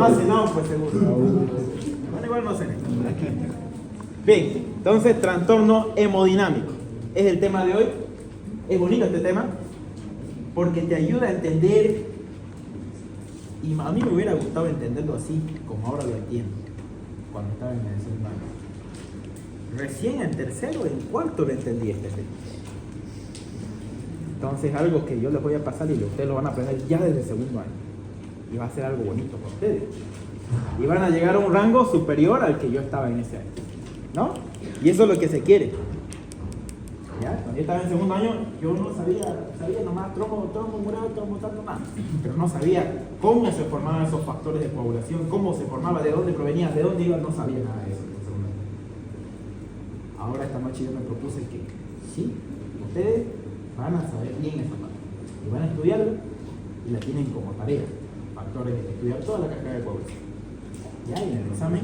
No ha cenado, pues seguro. Bueno, igual no cené. Bien, entonces trastorno hemodinámico. Es el tema de hoy. Es bonito este tema porque te ayuda a entender, y a mí me hubiera gustado entenderlo así como ahora lo entiendo, cuando estaba en el segundo año. Recién en tercero, en cuarto lo entendí este tema. Entonces algo que yo les voy a pasar y ustedes lo van a aprender ya desde el segundo año. Y va a ser algo bonito para ustedes. Y van a llegar a un rango superior al que yo estaba en ese año, ¿no? Y eso es lo que se quiere. ¿Ya? Cuando yo estaba en segundo año, yo no sabía nomás trombo murado, trombo tanto más. Pero no sabía cómo se formaban esos factores de coagulación, cómo se formaba, de dónde provenía, de dónde iba, no sabía nada de eso en segundo año. Ahora esta noche yo me propuse que sí, ustedes van a saber bien esa parte. Y van a estudiarla y la tienen como tarea. Factores de estudiar toda la cascada de coagulación. Ya, y en el examen,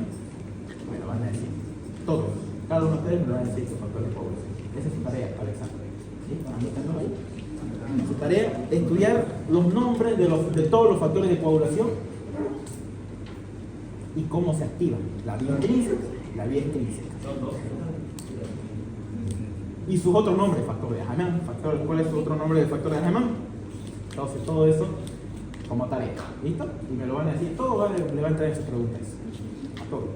bueno, van a decir todos. Cada uno de ustedes me lo van a decir estos factores de coagulación. Esa es su tarea para el examen. ¿Sí? ¿Anotando ahí? Su tarea es estudiar los nombres de todos los factores de coagulación y cómo se activan. La vía intrínseca y la vía extrínseca. Y sus otros nombres, factor de Hamann, ¿cuál es su otro nombre del factor de Hamann? Entonces todo eso como tarea, ¿listo? Y me lo van a decir, todo le va a entrar en sus preguntas. A todo.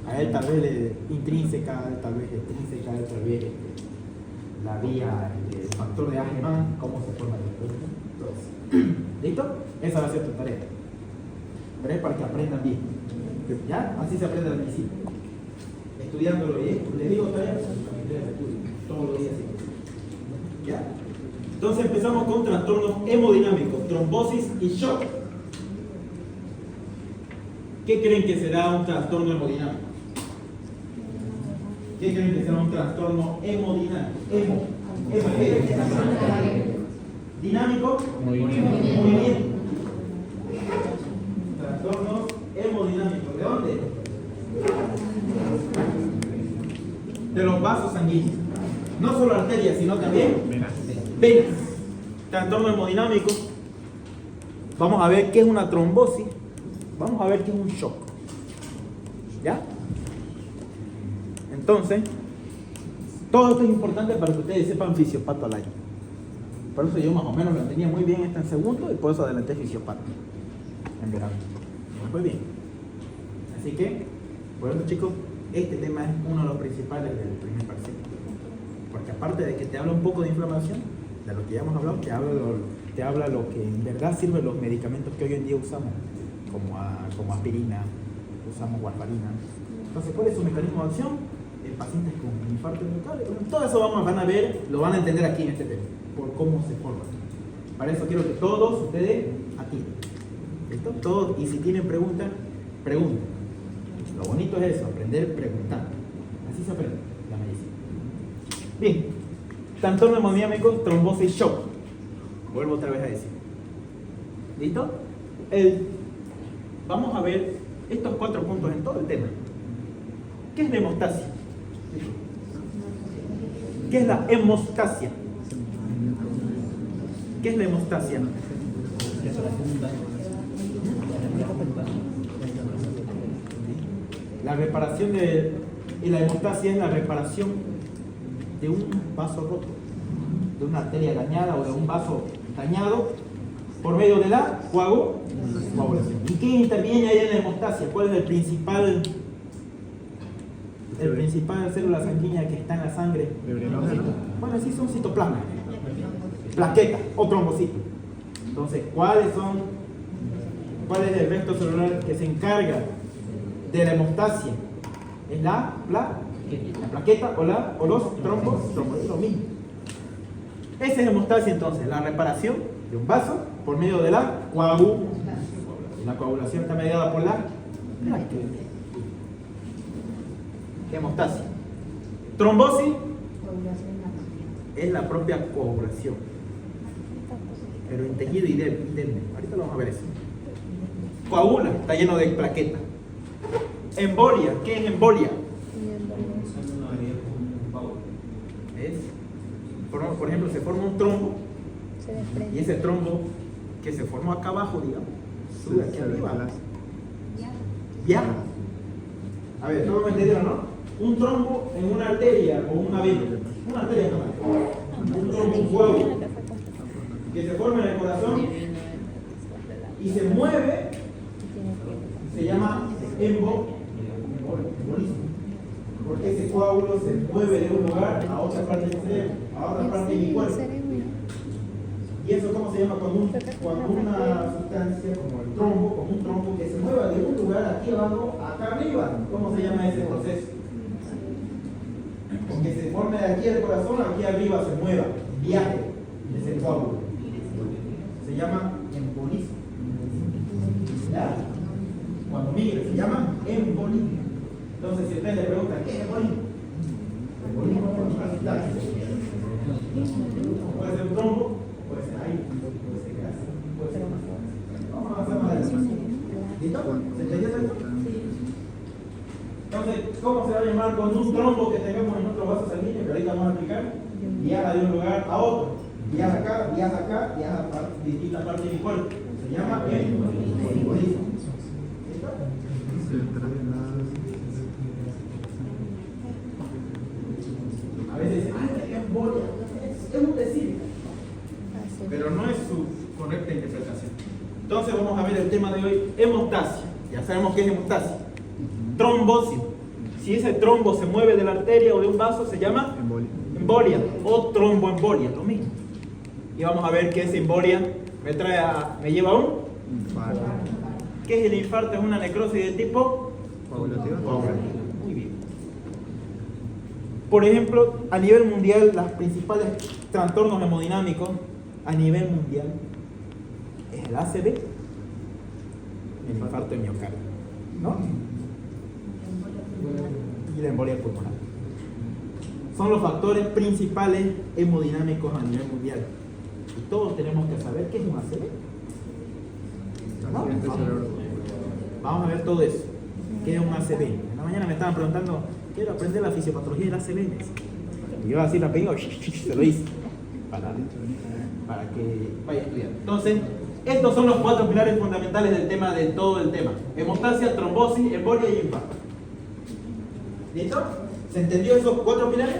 A él tal vez intrínseca, a él tal vez extrínseca, a él tal vez la vía, el factor de Hamann, cómo se forma el entonces, ¿listo? Esa va a ser tu tarea. Pero es para que aprendan bien. ¿Ya? Así se aprende la medicina. Estudiándolo bien. Les digo tarea, todos los días. ¿Ya? Entonces empezamos con trastornos hemodinámicos, trombosis y shock. ¿Qué creen que será un trastorno hemodinámico? ¿Qué creen que será un trastorno hemodinámico? ¿Dinámico? Movimiento. Trastornos hemodinámicos. ¿De dónde? De los vasos sanguíneos. No solo arterias, sino también venas. Trastorno hemodinámico. Vamos a ver qué es una trombosis. Vamos a ver qué es un shock. ¿Ya? Entonces, todo esto es importante para que ustedes sepan fisiopato al año. Por eso yo más o menos lo entendía muy bien en segundo y por eso adelanté fisiopato en verano. Muy bien. Así que, por eso chicos, este tema es uno de los principales del primer parcial. Porque aparte de que te habla un poco de inflamación, de lo que ya hemos hablado, te habla lo que en verdad sirven los medicamentos que hoy en día usamos, como aspirina, usamos warfarina. Entonces, ¿cuál es su mecanismo de acción? En pacientes con infarto miocardio. Todo eso van a ver, lo van a entender aquí en este tema, por cómo se forma. Para eso quiero que todos ustedes atiendan. ¿Listo? Todos, y si tienen preguntas, pregunten. Lo bonito es eso, aprender preguntando. Así se aprende la medicina. Bien, trastorno hemodinámico, trombosis, shock. Vuelvo otra vez a decir. ¿Listo? Vamos a ver estos 4 puntos en todo el tema. ¿Qué es la hemostasia? ¿Qué es la hemostasia? ¿Qué es la hemostasia? La reparación y la hemostasia es la reparación de un vaso roto, de una arteria dañada o de un vaso dañado por medio de la coagulación. ¿Y qué interviene ahí en la hemostasia? ¿Cuál es el principal célula sanguínea que está en la sangre? Bueno, sí son citoplasmas, plaquetas o trombocitos. Entonces, ¿cuál es el resto celular que se encarga de la hemostasia? Es la plaqueta o los trombos, es lo mismo. Esa es hemostasia entonces, la reparación de un vaso por medio de la coagulación. La coagulación está mediada por la hemostasia. Trombosis es la propia coagulación, pero en tejido idéntico. Ahorita lo vamos a ver eso. Coagula, está lleno de plaquetas. Embolia, ¿qué es embolia? ¿Ves? Por ejemplo, se forma un trombo y ese trombo que se formó acá abajo, digamos, sube aquí arriba ¿Ya? A ver, ¿todos me entendieron, no? Un trombo en una arteria o una vena. Una arteria nomás. Un trombo, un coágulo que se forma en el corazón y se mueve, se llama embolismo. Porque ese coágulo se mueve de un lugar a otra parte del cerebro, a otra parte de mi cuerpo. ¿Y eso cómo se llama? Cuando una sustancia como el trombo, como un trombo que se mueva de un lugar aquí abajo a acá arriba. ¿Cómo se llama ese proceso? Porque se forme de aquí al corazón, aquí arriba se mueva, viaje ese coágulo. Se llama embolismo. ¿Ya? Cuando migre se llama embolismo. Entonces, si ustedes le preguntan, ¿qué es embolismo? Embolismo es una sustancia. Puede ser un trombo, puede ser aire, puede ser gas, puede ser más. Vamos a avanzar más adelante. ¿Listo? ¿Se entendió esto? Entonces, ¿cómo se va a llamar con un trombo que tengamos en nuestro vaso sanguíneo? Que ahorita vamos a explicar. Viaja de un lugar a otro. Viaja acá, viaja a distintas partes de mi cuerpo. Se llama embolismo. ¿Listo? A veces dicen, ¡ay, embolia! Es un decir. Pero no es su correcta interpretación. Entonces vamos a ver el tema de hoy, hemostasia. Ya sabemos qué es hemostasia. Trombosis. Si ese trombo se mueve de la arteria o de un vaso, se llama embolia o tromboembolia, lo mismo. Y vamos a ver qué es embolia. Me lleva a un infarto. ¿Qué es el infarto? Es una necrosis de tipo coagulativa. Muy bien. Por ejemplo, a nivel mundial, los principales trastornos hemodinámicos a nivel mundial es el ACV, el infarto de miocardio, ¿no? Y la embolia pulmonar. Son los factores principales hemodinámicos a nivel mundial. Y todos tenemos que saber qué es un ACV. ¿No? Vamos a ver todo eso. ¿Qué es un ACV? En la mañana me estaban preguntando, quiero aprender la fisiopatología del ACV. Y yo así rapidito, se lo hice. Para que vaya a estudiar. Entonces, estos son los 4 pilares fundamentales del tema, de todo el tema. Hemostasia, trombosis, embolia y infarto. ¿Listo? ¿Se entendió esos 4 pilares?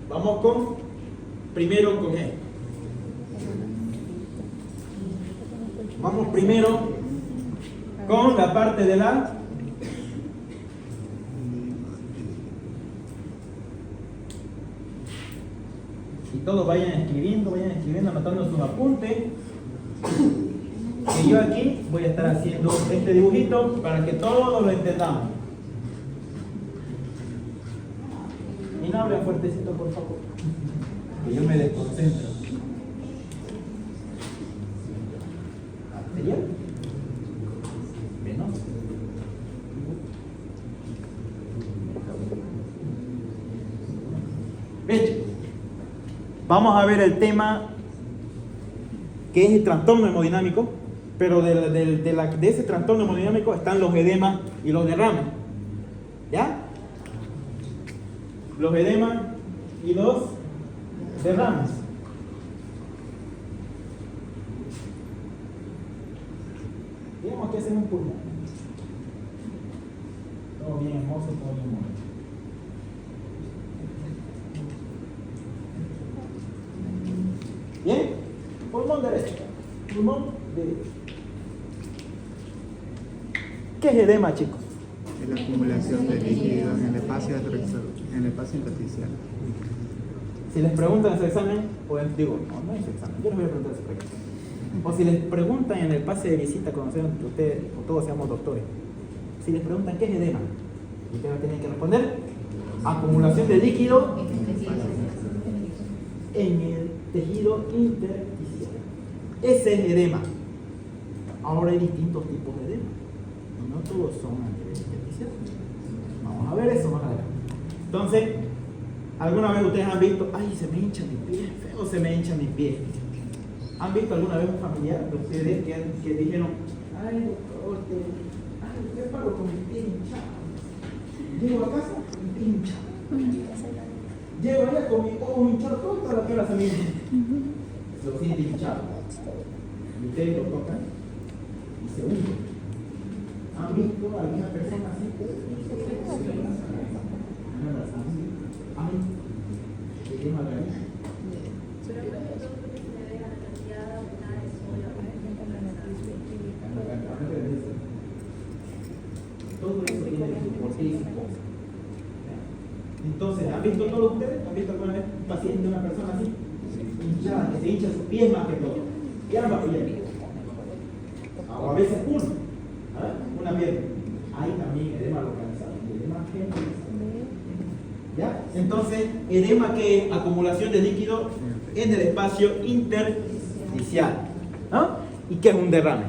Vamos primero con E. Vamos primero con la parte de la y todos vayan escribiendo, anotando sus apuntes. Y yo aquí voy a estar haciendo este dibujito para que todos lo entendamos. Y no hablen fuertecito, por favor, que yo me desconcentro. ¿Arterial? Venoso. Bien, chicos. Vamos a ver el tema que es el trastorno hemodinámico, pero de ese trastorno hemodinámico están los edemas y los derrames. ¿Ya? Los edemas y los derrames. Digamos que ese es un pulmón. Todo bien hermoso, todo bien bonito. ¿Bien? Pulmón derecho. Pulmón derecho. ¿Qué es edema, chicos? Es la acumulación de líquido en el espacio intersticial. Si les preguntan en su examen, pues digo, no es examen, yo les voy a preguntar su examen. O si les preguntan en el pase de visita, cuando sean ustedes, o todos seamos doctores, si les preguntan qué es edema, ustedes tienen que responder: acumulación de líquido en el tejido intersticial. Ese es edema. Ahora hay distintos tipos de edema. Y no todos son a nivel intersticial. Vamos a ver eso más adelante. Entonces, ¿alguna vez ustedes han visto, ay, se me hincha mi pie, feo se me hincha mi pie? ¿Han visto alguna vez un familiar de ustedes que dijeron, ay, doctor, ¿qué paro con mi pie hinchado? Llego a casa, mi pie hinchado. Llego allá con mi ojo hinchado, toda la cara se me hincha. Se lo siente hinchado. Y ustedes lo tocan y se hunde. ¿Han visto a alguna persona así? Edema granizo. Todo eso tiene su porqué y su cosa. Entonces, ¿han visto todos ustedes? ¿Han visto alguna vez un paciente, una persona así? Hinchada, que se hincha sus pies más que todo. Y ambas piernas. O a veces uno. Una pierna. Hay también edema localizado. Edema generalizado. ¿Ya? Entonces, edema que es acumulación de líquido en el espacio intersticial. ¿No? ¿Y qué es un derrame?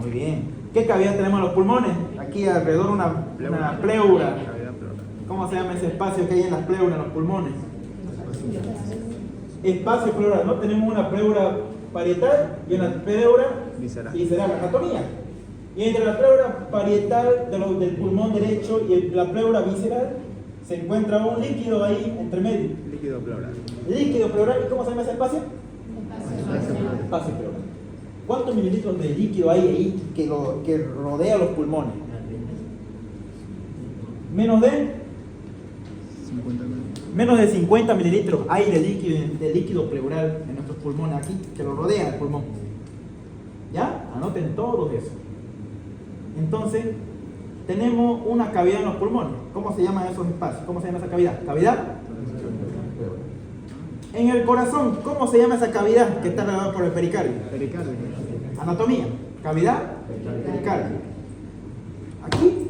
Muy bien. ¿Qué cavidad tenemos en los pulmones? Aquí alrededor una pleura. ¿Cómo se llama ese espacio que hay en las pleuras, en los pulmones? Espacio pleural, ¿no? Tenemos una pleura parietal y una pleura visceral, anatomía. Y entre la pleura parietal del pulmón derecho y la pleura visceral se encuentra un líquido ahí entre medio. Líquido pleural. Líquido pleural, ¿y cómo se llama ese espacio? Espacio pleural. ¿Cuántos mililitros de líquido hay ahí que rodea los pulmones? Menos de 50 mililitros hay de líquido pleural en nuestros pulmones aquí, que lo rodea el pulmón. ¿Ya? Anoten todos eso. Entonces, tenemos una cavidad en los pulmones. ¿Cómo se llaman esos espacios? ¿Cómo se llama esa cavidad? ¿Cavidad? En el corazón, ¿cómo se llama esa cavidad que está rodeada por el pericardio? Pericardio. Anatomía. Cavidad pericardio. Aquí,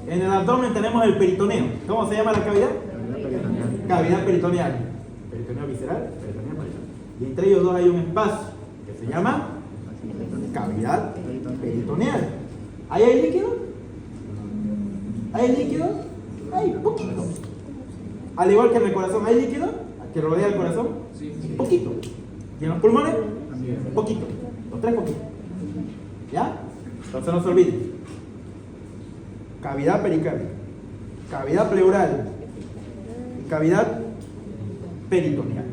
en el abdomen tenemos el peritoneo. ¿Cómo se llama la cavidad? Cavidad peritoneal. Peritoneo visceral, peritoneo peritoneal. Y entre ellos dos hay un espacio que se llama cavidad peritoneal. ¿Ahí hay líquido? ¿Hay líquido? Hay poquito. Al igual que en el corazón, ¿hay líquido que rodea el corazón? Poquito. ¿Y en los pulmones? Poquito. Los tres poquitos. ¿Ya? Entonces no se olviden. Cavidad pericárdica, cavidad pleural y cavidad peritoneal.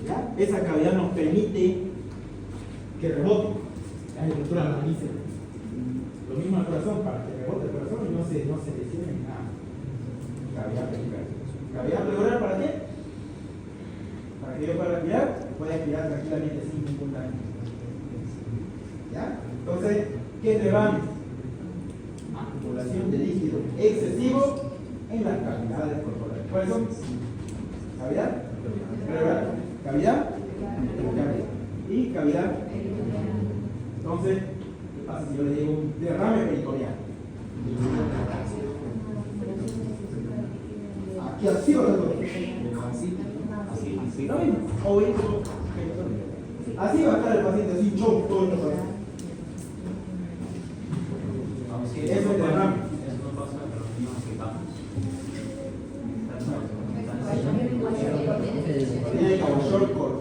¿Ya? Esa cavidad nos permite que rebote la estructura de la vísceras. Lo mismo al corazón, para que rebote el corazón y no se lesione ni nada. Cavidad pericárdica. Cavidad pleural, ¿para qué? Para que yo pueda respirar, pueda respirar tranquilamente sin ningún daño. ¿Ya? Entonces, ¿qué es derrame? Acumulación de líquido excesivo en las cavidades corporales. ¿Cuáles son? Cavidad pleural, cavidad peritoneal y cavidad. Entonces, ¿qué pasa si yo le digo un derrame peritoneal? Aquí así o todo. Así, ¿no? O así va a estar el paciente, así choc todo el paciente. Eso es derrame. Tiene como shortcut.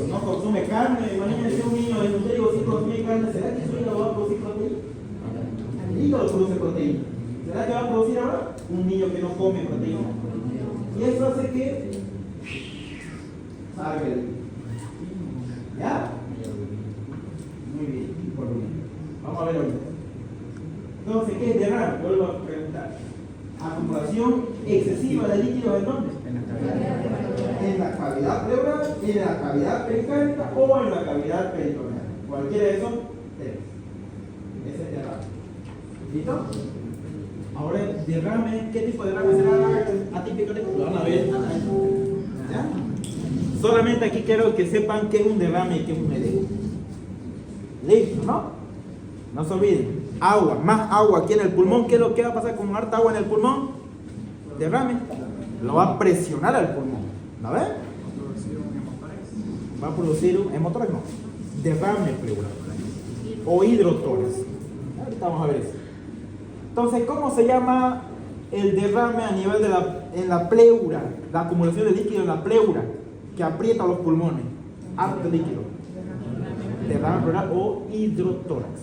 No consume carne. Imagínense un niño de nutrigo si consume carne. ¿Será que su hígado va a producir proteína? El hígado produce proteína. ¿Será que va a producir ahora? Un niño que no come proteína. Y eso hace que salga el. ¿Ya? Muy bien, por lo menos. Vamos a ver ahorita. Entonces, ¿qué es derrame? Vuelvo a preguntar. Acumulación excesiva de líquido ¿en dónde? En la cavidad pleural, en la cavidad pericárdica o en la cavidad peritoneal. Cualquiera de esos tres. Ese es derrame. ¿Listo? Ahora, derrame, ¿qué tipo de derrame será atípico? Lo van a ver. ¿Ya? Solamente aquí quiero que sepan qué es un derrame y qué es un edema. Listo, ¿no? No se olviden. Agua, más agua aquí en el pulmón. ¿Qué es lo que va a pasar con harta agua en el pulmón? Derrame. Lo va a presionar al pulmón. ¿La ven? Va a producir un hemotórax, no. Derrame pleural. O hidrotórax. Ahorita vamos a ver eso. Entonces, ¿cómo se llama el derrame a nivel de en la pleura? La acumulación de líquido en la pleura que aprieta los pulmones. Harto líquido. Derrame pleural o hidrotórax.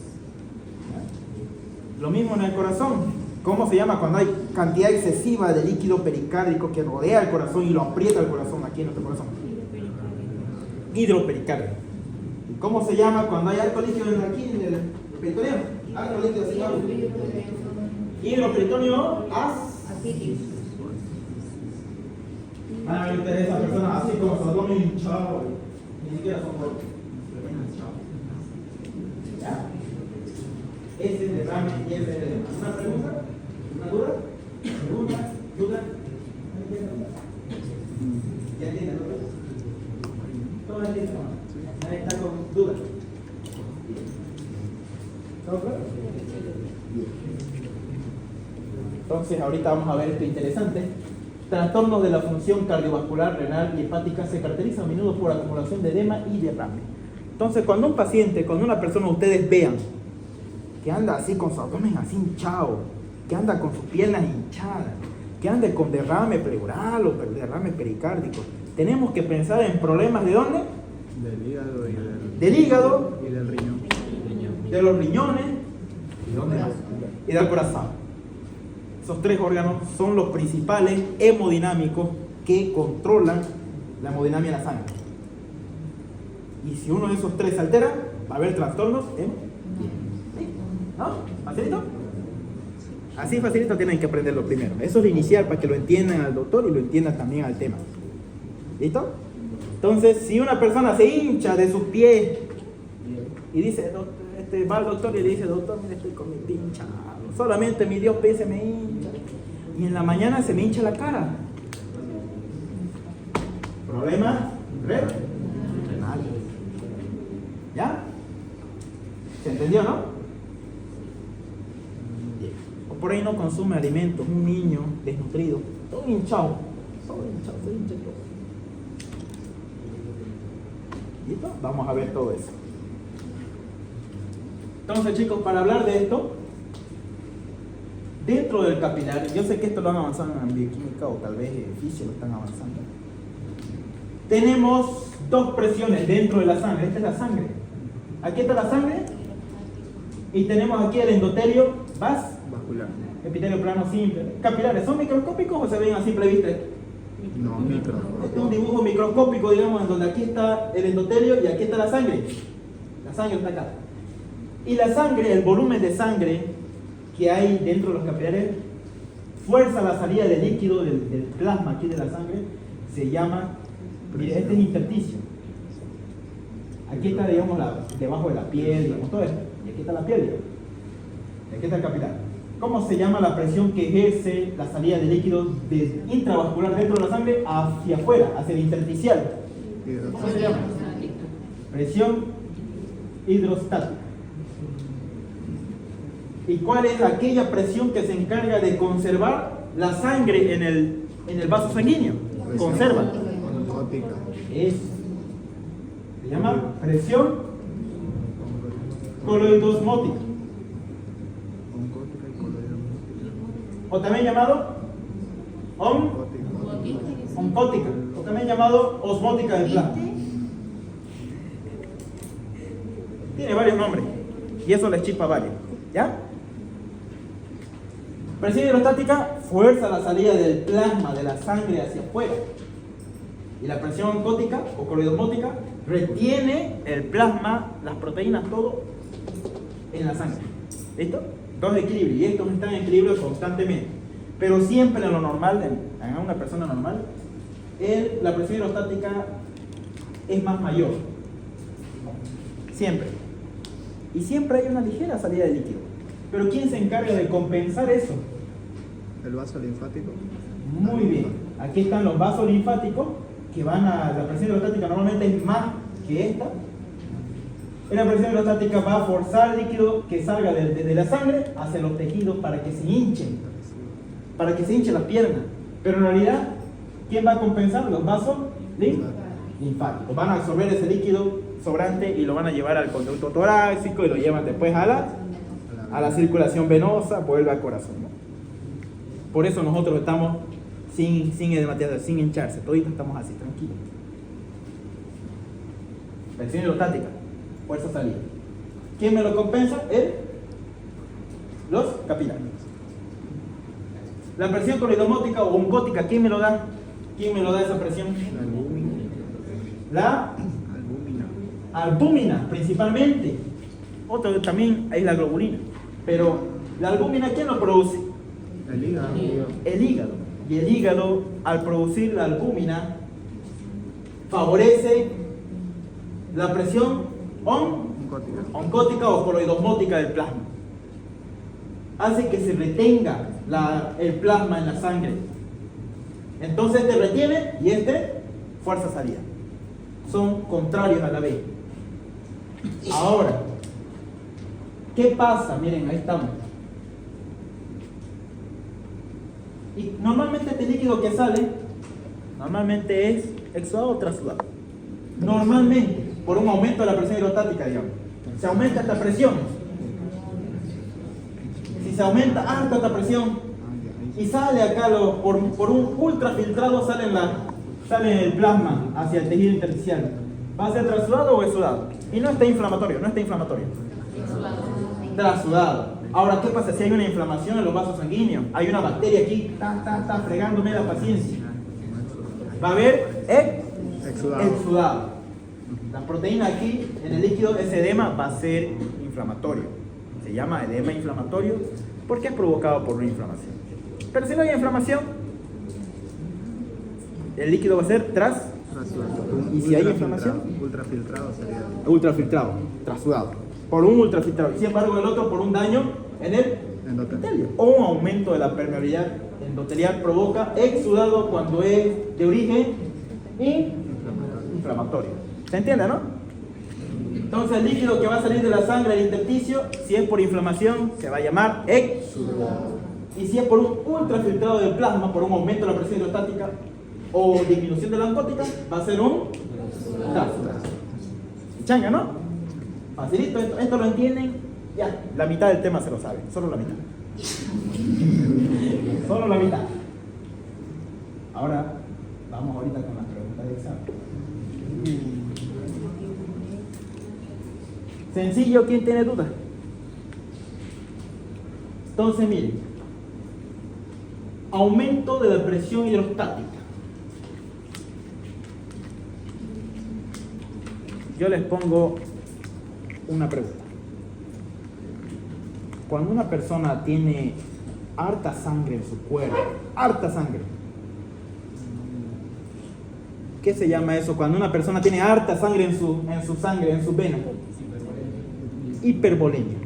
Lo mismo en el corazón. ¿Cómo se llama cuando hay cantidad excesiva de líquido pericárdico que rodea el corazón y lo aprieta el corazón aquí en nuestro corazón. Hidropericárdico. ¿Y cómo se llama cuando hay alto líquido aquí en el peritoneo? Alto líquido así abajo. Hidroperitoneo van a ver ustedes esas personas así como su abdomen hinchado, ni siquiera son gordos. ¿Ya? Ese es el derrame y ese es el edema. ¿Una pregunta? ¿Una duda? ¿Pregunta? ¿Duda? ¿Ya entienden? ¿Todos entienden? Nadie está con dudas. ¿Todo claro? Entonces, ahorita vamos a ver esto interesante. Trastornos de la función cardiovascular, renal y hepática se caracterizan a menudo por acumulación de edema y derrame. Entonces, cuando un paciente, cuando una persona, ustedes vean que anda así con su abdomen así hinchado, que anda con sus piernas hinchadas, que ande con derrame pleural o derrame pericárdico, tenemos que pensar en problemas ¿de dónde? Del hígado Del hígado, y del riñón. de los riñones ¿y dónde más? Y del corazón. Esos tres órganos son los principales hemodinámicos que controlan la hemodinamia en la sangre. Y si uno de esos tres se altera, va a haber trastornos ¿no? ¿Facilito? Así facilito, tienen que aprenderlo primero. Eso es lo inicial para que lo entiendan al doctor y lo entiendan también al tema. ¿Listo? Entonces, si una persona se hincha de sus pies y dice, va al doctor y le dice, doctor, mire, estoy con mi pincha, solamente mi Dios se me hincha, y en la mañana se me hincha la cara. ¿Problema? Renal. ¿Ya? ¿Se entendió, no? Bien. O por ahí no consume alimentos, un niño desnutrido, todo hinchado, se hincha todo. ¿Listo? Vamos a ver todo eso. Entonces, chicos, para hablar de esto, dentro del capilar, yo sé que esto lo han avanzado en bioquímica o tal vez en fisio lo están avanzando. Tenemos dos presiones dentro de la sangre. Esta es la sangre. Aquí está la sangre y tenemos aquí el endotelio Vascular. epitelio plano simple. Capilares, ¿son microscópicos o se ven a simple vista? No, micro. Este es un dibujo microscópico, digamos, en donde aquí está el endotelio y aquí está la sangre. La sangre está acá. Y la sangre, el volumen de sangre que hay dentro de los capilares, fuerza la salida del líquido, del plasma aquí de la sangre, se llama, mire, este es intersticio. Aquí está, digamos, debajo de la piel, digamos, todo esto. Y aquí está la piel, digamos. Y aquí está el capilar. ¿Cómo se llama la presión que ejerce la salida de líquido intravascular dentro de la sangre hacia afuera, hacia el intersticial? ¿Cómo se llama? Presión hidrostática. ¿Y cuál es aquella presión que se encarga de conservar la sangre en el vaso sanguíneo? Conserva. Oncótica. Eso. Se llama presión coloidosmótica. Oncótica y coloidosmótica. O también llamado oncótica. O también llamado osmótica del plasma. Tiene varios nombres. Y eso les chispa varios. ¿Ya? Presión hidrostática fuerza la salida del plasma de la sangre hacia afuera. Y la presión oncótica o coloidosmótica retiene el plasma, las proteínas, todo en la sangre. ¿Listo? Entonces equilibrio. Y estos están en equilibrio constantemente. Pero siempre en lo normal, en una persona normal, la presión hidrostática es más mayor. Siempre. Y siempre hay una ligera salida de líquido. Pero ¿quién se encarga de compensar eso? El vaso linfático. Muy bien. Aquí están los vasos linfáticos que van a... La presión hidrostática normalmente es más que esta. La presión hidrostática va a forzar el líquido que salga de la sangre hacia los tejidos para que se hinchen. Para que se hinchen las piernas. Pero en realidad, ¿quién va a compensar? Los vasos linfáticos. Van a absorber ese líquido sobrante y lo van a llevar al conducto torácico y lo llevan después a la circulación venosa, vuelve al corazón, ¿no? Por eso nosotros estamos sin edematización, sin hincharse, toditos estamos así, tranquilos. Presión hidrostática, fuerza salida. ¿Quién me lo compensa? Los capilares. La presión coloidosmótica o oncótica, ¿quién me lo da? ¿Quién me lo da esa presión? La albúmina, principalmente. Otro también es la globulina. Pero la albúmina, ¿quién lo produce? El hígado. El hígado. Y el hígado, al producir la albúmina, favorece la presión oncótica o coloidosmótica del plasma. Hace que se retenga el plasma en la sangre. Entonces este retiene y este fuerza salida. Son contrarios a la vez. Ahora, ¿qué pasa? Miren, ahí estamos. Y normalmente este líquido que sale, normalmente es exudado o trasudado. Normalmente, por un aumento de la presión hidrostática, digamos. Se aumenta esta presión. Si se aumenta harta esta presión y sale acá por un ultrafiltrado sale el plasma hacia el tejido intersticial. ¿Va a ser trasudado o exudado? Y no está inflamatorio, no está inflamatorio. Trasudado. Ahora, ¿qué pasa si hay una inflamación en los vasos sanguíneos? Hay una bacteria aquí, está fregándome la paciencia. Va a haber exudado. La proteína aquí en el líquido, ese edema va a ser inflamatorio. Se llama edema inflamatorio porque es provocado por una inflamación. Pero si no hay inflamación, el líquido va a ser y si hay inflamación, ultrafiltrado sería. Ultrafiltrado, trasudado. Por un ultrafiltrado. Sin embargo, el otro por un daño en el endotelio. O un aumento de la permeabilidad endotelial provoca exudado cuando es de origen inflamatorio. ¿Se entiende, no? Entonces el líquido que va a salir de la sangre del intersticio, si es por inflamación, se va a llamar exudado. Y si es por un ultrafiltrado del plasma, por un aumento de la presión hidrostática o disminución de la oncótica, va a ser un trasudado. Changa, ¿no? Facilito, esto lo entienden, ya, la mitad del tema se lo sabe, solo la mitad. Solo la mitad. Ahora, vamos ahorita con las preguntas de examen. Sencillo, ¿quién tiene dudas? Entonces, miren, aumento de la presión hidrostática. Yo les pongo una pregunta. Cuando una persona tiene harta sangre en su cuerpo, harta sangre, ¿qué se llama eso? Cuando una persona tiene harta sangre en su sangre, en sus venas. Hipervolemia.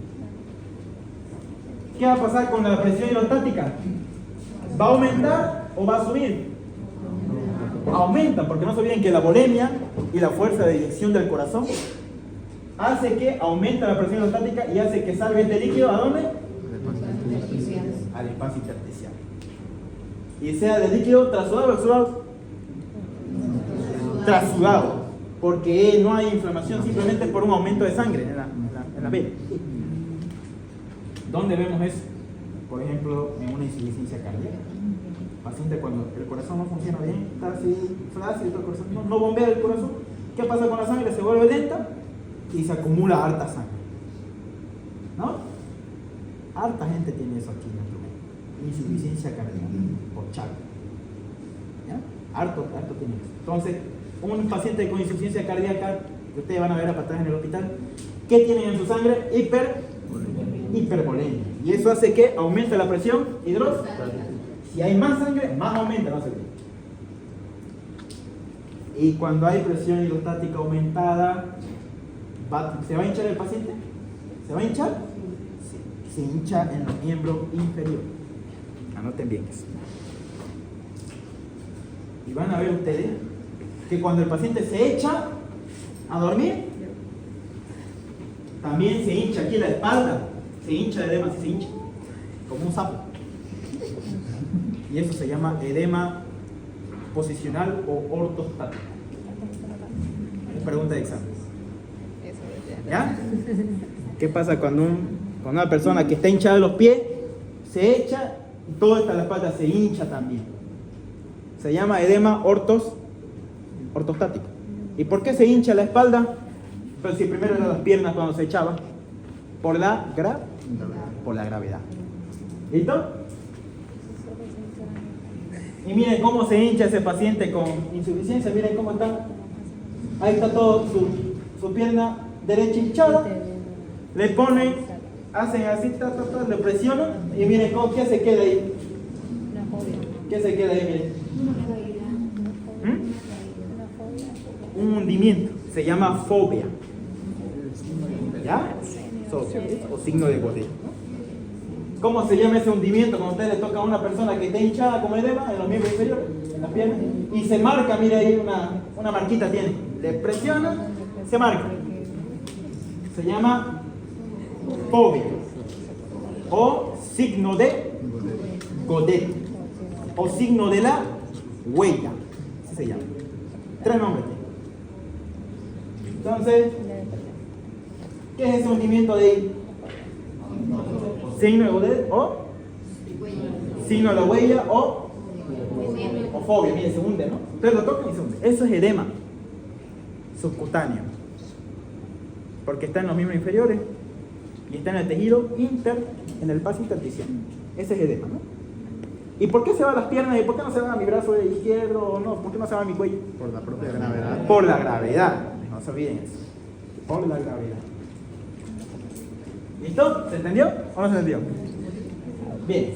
¿Qué va a pasar con la presión hidrostática? ¿Va a aumentar o va a subir? Aumenta, porque no se olviden que la volemia y la fuerza de eyección del corazón hace que aumente la presión hidrostática y hace que salga este líquido ¿a dónde? Al espacio intersticial. Y sea de líquido trasudado o exudado. Trasudado, porque no hay inflamación, simplemente por un aumento de sangre en la vena. ¿Dónde vemos eso? Por ejemplo, en una insuficiencia cardíaca. Paciente cuando el corazón no funciona bien, está así flácido, el corazón no bombea el corazón. ¿Qué pasa con la sangre? Se vuelve lenta y se acumula harta sangre. ¿No? Harta gente tiene eso aquí en nuestro medio. Insuficiencia cardíaca por Chaco. ¿Ya? Harto tiene eso. Entonces, un paciente con insuficiencia cardíaca, que ustedes van a ver a patas en el hospital, ¿qué tienen en su sangre? Hipervolemia. Y eso hace que aumente la presión hidrostática. Si hay más sangre, más aumenta la sangre. Y cuando hay presión hidrostática aumentada, ¿se va a hinchar el paciente? ¿Se va a hinchar? Sí. Se hincha en los miembros inferiores. Anoten bien eso. Y van a ver ustedes que cuando el paciente se echa a dormir, también se hincha aquí la espalda. Se hincha de edema, se hincha como un sapo. Y eso se llama edema posicional o ortostático. Pregunta de examen. ¿Ya? ¿Qué pasa cuando una persona que está hinchada de los pies se echa y toda esta la espalda se hincha también? Se llama edema ortostático. ¿Y por qué se hincha la espalda? Pero si primero eran las piernas cuando se echaba. Por la gravedad. ¿Listo? Y miren cómo se hincha ese paciente con insuficiencia. Miren cómo está. Ahí está todo su pierna derecha hinchada. Le ponen, hacen así, le presionan. Y miren cómo, ¿qué se queda ahí? ¿Qué se queda ahí? Miren. Un hundimiento. Se llama fobia. ¿Ya? O signo de Godet. ¿Cómo se llama ese hundimiento cuando a usted le toca a una persona que está hinchada como edema en los miembros inferiores, en las piernas? Y se marca, mire ahí una marquita tiene. Le presiona, se marca. Se llama fobia. O signo de Godet. O signo de la huella. Así se llama. 3 nombres. Entonces, ¿qué es ese hundimiento de ahí? Signo de Godet o signo de la huella o fobia. Mire, se hunde, ¿no? Ustedes lo tocan y se hunde. Eso es edema subcutáneo. Porque está en los miembros inferiores y está en el tejido en el espacio intersticial. Ese es edema, ¿no? ¿Y por qué se va a las piernas y por qué no se va a mi brazo izquierdo o no? ¿Por qué no se va a mi cuello? Por la propia gravedad. Por la gravedad. No se olviden eso. Por la gravedad. ¿Listo? ¿Se entendió o no se entendió? Bien.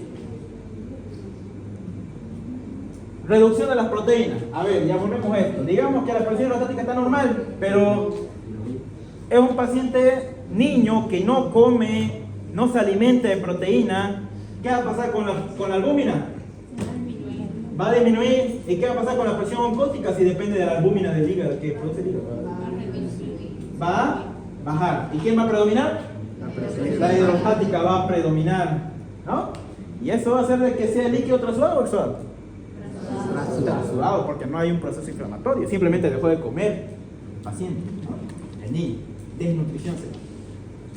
Reducción de las proteínas. A ver, ya volvemos a esto. Digamos que la presión hidrostática está normal, pero es un paciente niño que no come, no se alimenta de proteína. ¿Qué va a pasar con la albúmina? Va a disminuir. ¿Y qué va a pasar con la presión oncótica si depende de la albúmina del hígado que produce el hígado? Va a bajar. ¿Y quién va a predominar? La hidrostática va a predominar, ¿no? Y eso va a hacer de que sea líquido trasudado o exudado. Trasudado, porque no hay un proceso inflamatorio, simplemente dejó de comer el paciente, ¿no? El niño, desnutrición se da.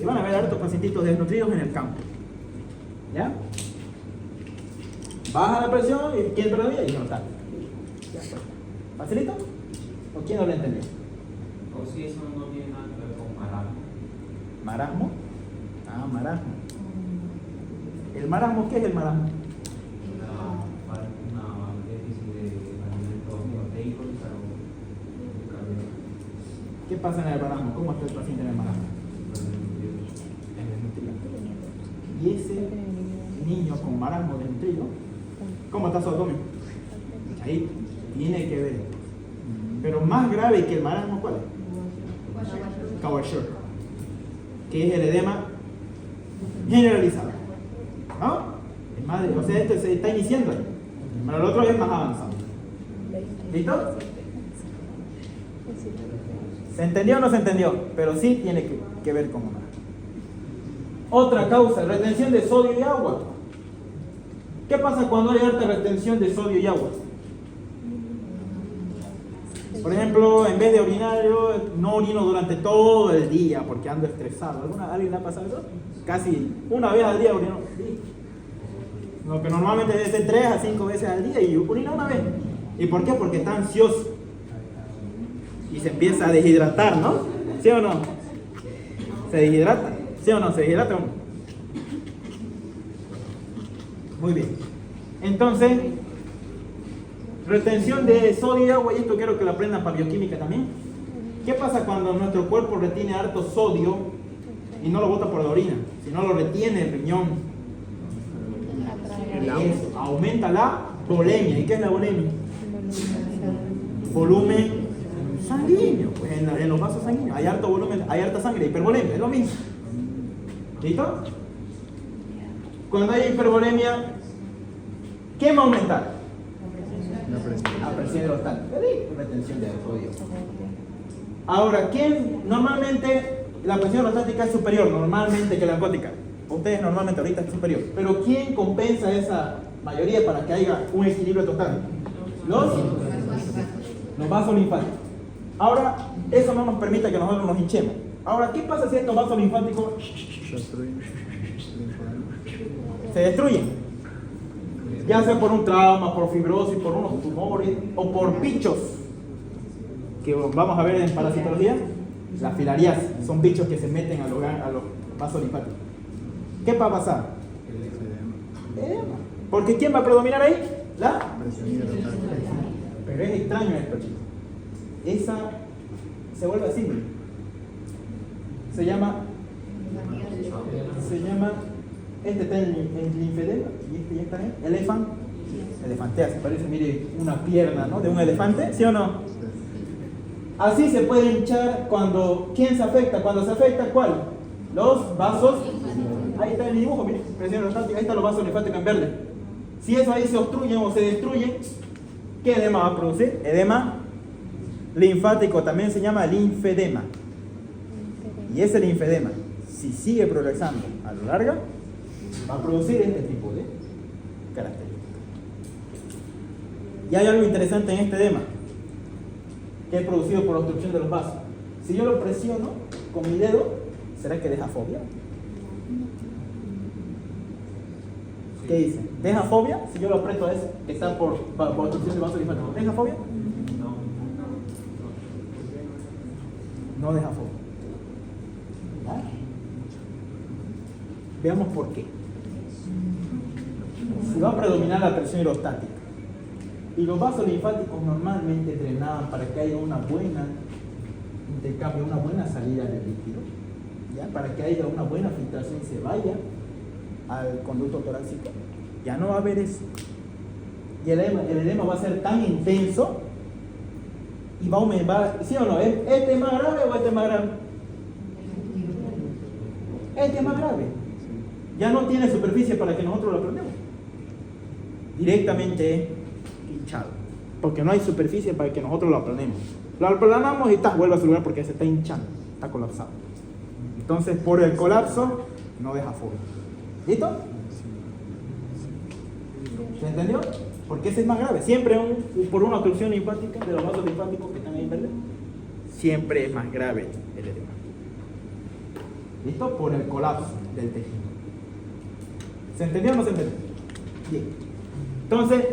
Y van a ver hartos pacientitos desnutridos en el campo, ¿ya? Baja la presión y ¿quién predomina? Hidrostática. ¿Facilito? ¿O quién no lo entendió? O si eso no tiene nada que ver con marasmo. ¿Marasmo? Ah, marasmo. ¿El marasmo? ¿Qué es el marasmo? Una déficit de alimentos proteicos y carbohidratos. ¿Qué pasa en el marasmo? ¿Cómo está el paciente en el marasmo? Y ese niño con marasmo desnutrido, ¿cómo está su abdomen? Ahí tiene que ver. Pero más grave que el marasmo, ¿cuál es? Kawashiorkor, que es el edema generalizado, ¿no? Es madre, o sea, esto se está iniciando ahí, pero el otro es más avanzado. ¿Listo? ¿Se entendió o no se entendió? Pero sí tiene que ver con una. Otra causa, retención de sodio y agua. ¿Qué pasa cuando hay alta retención de sodio y agua? Por ejemplo, en vez de orinar, yo no orino durante todo el día porque ando estresado. ¿Alguien le ha pasado eso? Casi una vez al día orino. Lo que normalmente es de 3 a 5 veces al día y orino una vez. ¿Y por qué? Porque está ansioso. Y se empieza a deshidratar, ¿no? ¿Sí o no? Se deshidrata. ¿Sí o no? Se deshidrata uno. Muy bien. Entonces, retención de sodio y agua, y esto quiero que lo aprendan para bioquímica también. ¿Qué pasa cuando nuestro cuerpo retiene harto sodio y no lo bota por la orina, sino lo retiene el riñón? Eso, aumenta la volemia. ¿Y qué es la volemia? Volumen sanguíneo. Pues en los vasos sanguíneos hay harto volumen, hay harta sangre, hipervolemia, es lo mismo. ¿Listo? Cuando hay hipervolemia, ¿qué va a aumentar? La presión hidrostática, retención de sodio. Ahora, ¿quién normalmente la presión hidrostática es superior normalmente que la oncótica? Ustedes normalmente ahorita es superior. Pero ¿quién compensa esa mayoría para que haya un equilibrio total? Los vasos linfáticos. Ahora, eso no nos permite que nosotros nos hinchemos. Ahora, ¿qué pasa si estos vasos linfáticos se destruyen? Ya sea por un trauma, por fibrosis, por unos tumores o por bichos que vamos a ver en parasitología. La filariasis, son bichos que se meten a los vasos linfáticos. ¿Qué va a pasar? Porque ¿quién va a predominar ahí? la. Presión hidrostática. Pero es extraño esto, chicos. Esa se vuelve así. Se llama, este está en linfedema y este ya está en elefantea. Se parece, mire, una pierna, ¿no? De un elefante, ¿sí o no? Así se puede hinchar cuando, ¿quién se afecta? Cuando se afecta, ¿cuál? Los vasos. Ahí está el dibujo, mire, presión hidrostática, ahí están los vasos linfáticos en verde. Si eso ahí se obstruye o se destruye, ¿qué edema va a producir? Edema linfático, también se llama linfedema. Y ese linfedema, si sigue progresando a lo largo, va a producir este tipo de características. Y hay algo interesante en este edema, que es producido por la obstrucción de los vasos. Si yo lo presiono con mi dedo, ¿será que deja fobia? ¿Qué dice? ¿Deja fobia? Si yo lo aprieto a eso, que está por obstrucción de vasos linfáticos, ¿deja fobia? No deja fobia. ¿Ah? Veamos por qué. Si va a predominar la presión hidrostática y los vasos linfáticos normalmente drenaban para que haya una buena intercambio, una buena salida del líquido, ¿ya? Para que haya una buena filtración y se vaya al conducto torácico, ya no va a haber eso. Y el edema va a ser tan intenso y va a aumentar, ¿sí o no? ¿Este es más grave o este es más grave? Este es más grave. Ya no tiene superficie para que nosotros lo aplanemos. Directamente hinchado. Porque no hay superficie para que nosotros lo aplanemos. Lo aplanamos y vuelve a su lugar porque se está hinchando, está colapsado. Entonces, por el colapso, no deja fobia. ¿Listo? ¿Se entendió? Porque ese es más grave. Siempre por una obstrucción linfática de los vasos linfáticos que están ahí en verde, siempre es más grave el edema. ¿Listo? Por el colapso del tejido. ¿Se entendió o no se entendió? Bien. Entonces,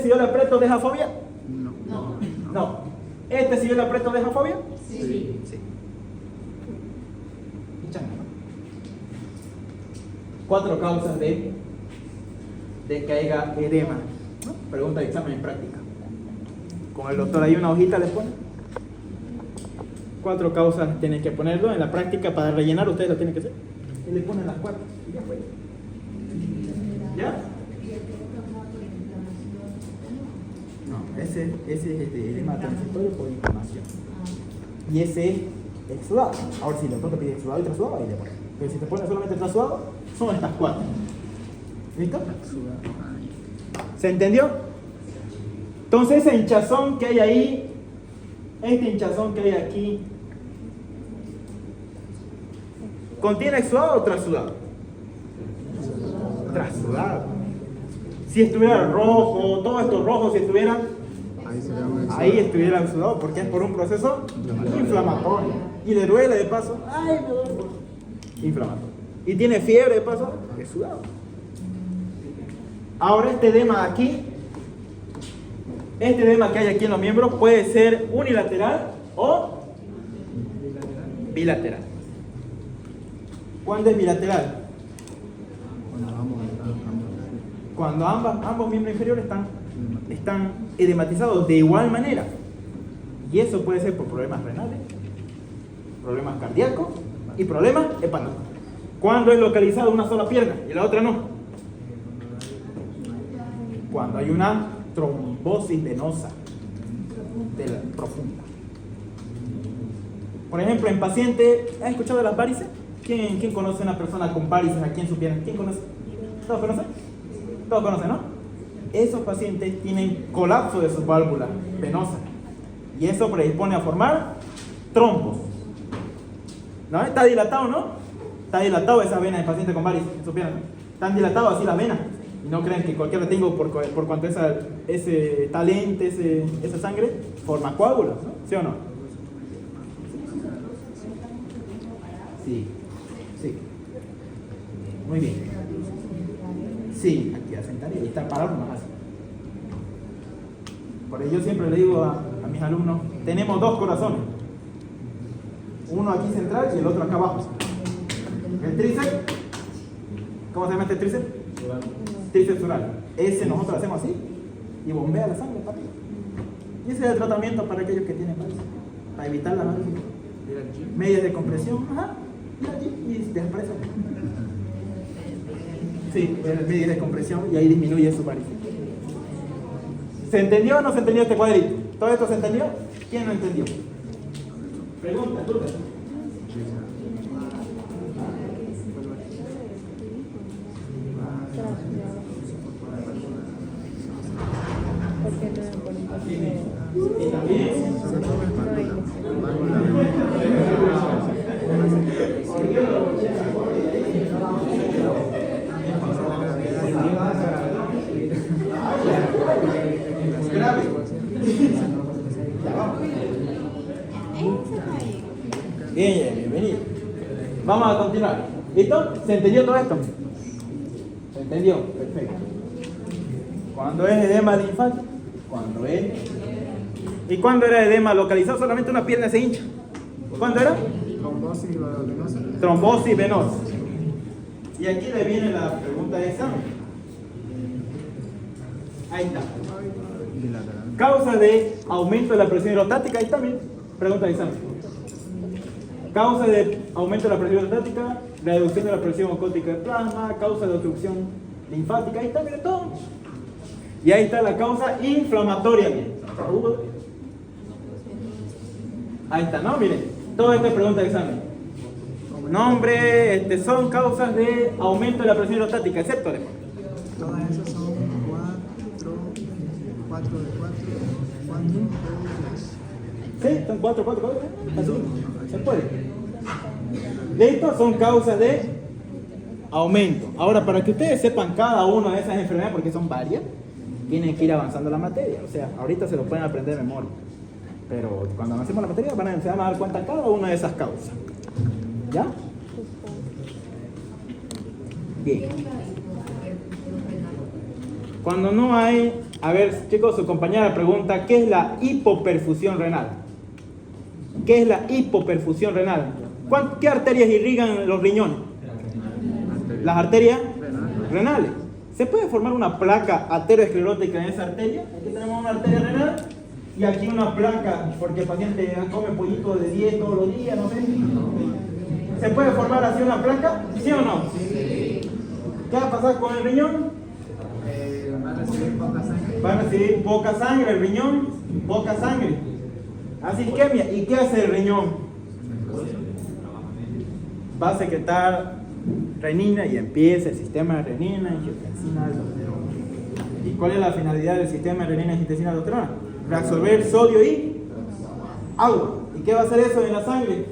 si yo le aprieto, ¿deja fobia? No. Si yo le aprieto, ¿deja fobia? Sí. Hinchando, ¿no? 4 causas de que haya edema, ¿no? Pregunta de examen en práctica. Con el doctor ahí una hojita le pone. 4 causas tienen que ponerlo en la práctica para rellenar, ustedes lo tienen que hacer. Y le ponen las 4 y ya fue. ¿Ya? No, ese es edema transitorio por inflamación. Y ese es exudado. Ahora si el doctor te pide exudado y trasudado, ahí le pones. Pero si te pone solamente trasudado, son estas 4. ¿Listo? ¿Se entendió? Entonces ese hinchazón que hay ahí, este hinchazón que hay aquí, ¿contiene exudado o trasudado? Trasudado. Si estuviera rojo, todos estos rojos, si estuvieran, ahí estuviera exudado, porque es por un proceso inflamatorio. Y le duele de paso, ¡ay, me duele! Inflamatorio. Y tiene fiebre de paso, exudado. Ahora este edema aquí, este edema que hay aquí en los miembros puede ser unilateral o bilateral. ¿Cuándo es bilateral? Cuando ambos miembros inferiores están edematizados de igual manera. Y eso puede ser por problemas renales, problemas cardíacos y problemas hepáticos. ¿Cuándo es localizado una sola pierna y la otra no? Cuando hay una trombosis venosa profunda. Por ejemplo, en pacientes, ¿has escuchado de las varices? ¿Quién conoce a una persona con varices aquí en su pierna? ¿Quién conoce? ¿Todos conocen? Todos conocen, ¿no? Esos pacientes tienen colapso de sus válvulas venosas y eso predispone a formar trombos. ¿No? Está dilatado, ¿no? Está dilatado esa vena del paciente con varices en su pierna. Están dilatados así las venas. Y no crean que cualquiera tengo por cuanto ese talente, esa sangre, forma coágulos, ¿no? ¿Sí o no? Sí. Muy bien. Sí, aquí a sentar y estar parado más así. Por ello yo siempre le digo a mis alumnos, tenemos 2 corazones. Uno aquí central y el otro acá abajo. El tríceps, ¿cómo se llama este tríceps? Tríceps oral. Ese nosotros lo hacemos así y bombea la sangre para arriba. Y ese es el tratamiento para aquellos que tienen varices, para evitar las varices. Medias de compresión, ajá, y desaparece. Sí, medias de compresión y ahí disminuye su varices. ¿Se entendió o no se entendió este cuadrito? ¿Todo esto se entendió? ¿Quién no entendió? Pregunta, duda. Y también grave. Bien, bienvenido. Vamos a continuar. ¿Listo? ¿Se entendió todo esto? ¿Se entendió? Perfecto. ¿Cuándo es edema linfático? ¿Cuándo es? ¿Y cuándo era edema localizado? Solamente una pierna se hincha. ¿Cuándo era? Trombosis venosa. Trombosis venosa. Y aquí le viene la pregunta de examen. Ahí está. Bilateral. Causa de aumento de la presión hidrostática. Ahí está, bien. Pregunta de examen. Causa de aumento de la presión hidrostática, reducción de la presión osmótica del plasma, causa de obstrucción linfática. Ahí está, miren todo. Y ahí está la causa inflamatoria. Miren. Ahí está, ¿no? Miren. Todo esto es pregunta de examen. Nombre, son causas de aumento de la presión hidrostática, excepto de. Todas esas son 4 de 4, 4 de 10. ¿Sí? ¿Son 4, 4, 4? Así. ¿Se puede? Listo, son causas de aumento. Ahora, para que ustedes sepan cada una de esas enfermedades, porque son varias, tienen que ir avanzando la materia. O sea, ahorita se lo pueden aprender de memoria. Pero cuando avancemos la materia se van a dar cuenta de cada una de esas causas. ¿Ya? Bien. Cuando no hay... A ver, chicos, su compañera pregunta, ¿qué es la hipoperfusión renal? ¿Qué es la hipoperfusión renal? ¿Qué arterias irrigan los riñones? Las arterias renales. ¿Se puede formar una placa aterosclerótica en esa arteria? Aquí tenemos una arteria renal y aquí una placa, porque el paciente come pollito de 10 todos los días, ¿no sé? ¿Se puede formar así una placa? ¿Sí o no? ¿Qué va a pasar con el riñón? Va a recibir poca sangre. Va a recibir poca sangre, el riñón, poca sangre. Hace isquemia. ¿Y qué hace el riñón? Va a secretar renina y empieza el sistema de renina, angiotensina, aldosterona. ¿Y cuál es la finalidad del sistema de renina, angiotensina, aldosterona? Reabsorber sodio y agua. ¿Y qué va a hacer eso en la sangre?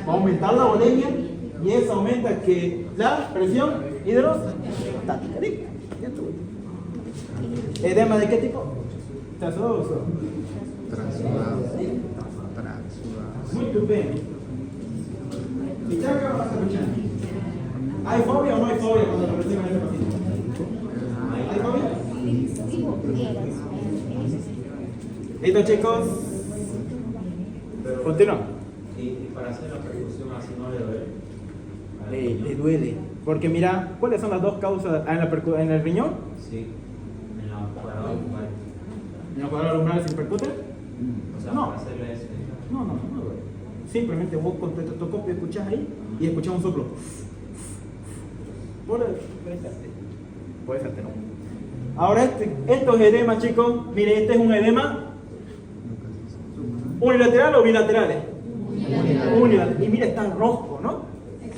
Va a aumentar la volemia y eso aumenta que la presión hidrostática. ¿Edema de qué tipo? Transudado. Transudado. Muy bien. ¿Y qué vas a escuchar? ¿Hay fobia o no hay fobia cuando lo reciben en este paciente? ¿Hay fobia? ¿Listo, chicos? Continúa. Y para hacer la perfusión así no le duele. Le duele. Porque mira, ¿cuáles son las dos causas en el riñón? Sí, en la cuadrada lumbar. ¿En la cuadrada lumbar se percute? O sea, No. para hacerle eso. No duele. Simplemente vos con tu estetoscopio escuchás ahí y escuchás un soplo. Puede ser que no. Ahora estos edemas, chicos, miren, este es un edema unilateral o bilaterales. Unilateral. Y mira, está rojo, ¿no?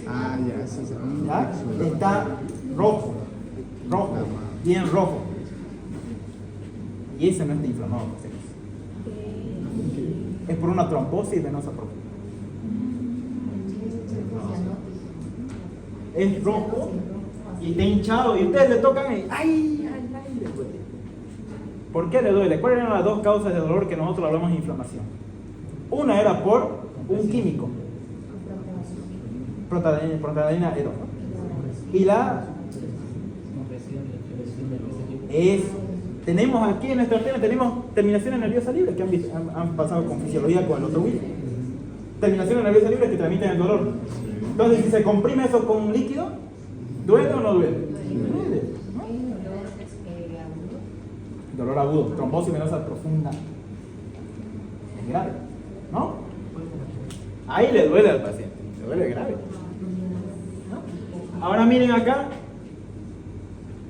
Ah, ya, sí, se ¿Ya? Está rojo, bien rojo. Y ese no está inflamado, es por una trombosis venosa profunda. Es rojo y está hinchado y ustedes le tocan y ¡ay! Le duele. ¿Por qué le duele? ¿Cuáles eran las dos causas de dolor que nosotros hablamos de inflamación? Una era por un químico, protadina E2. Y la es, tenemos aquí en nuestra antena, tenemos terminaciones nerviosas libres que han pasado con fisiología con el otro virus. Terminaciones nerviosas libres que transmiten el dolor. Entonces, si se comprime eso con un líquido, ¿duele o no duele? Duele, ¿no? dolor agudo, trombosis venosa profunda. Es grave, ¿no? Ahí le duele al paciente, le duele grave, ¿no? Ahora miren acá,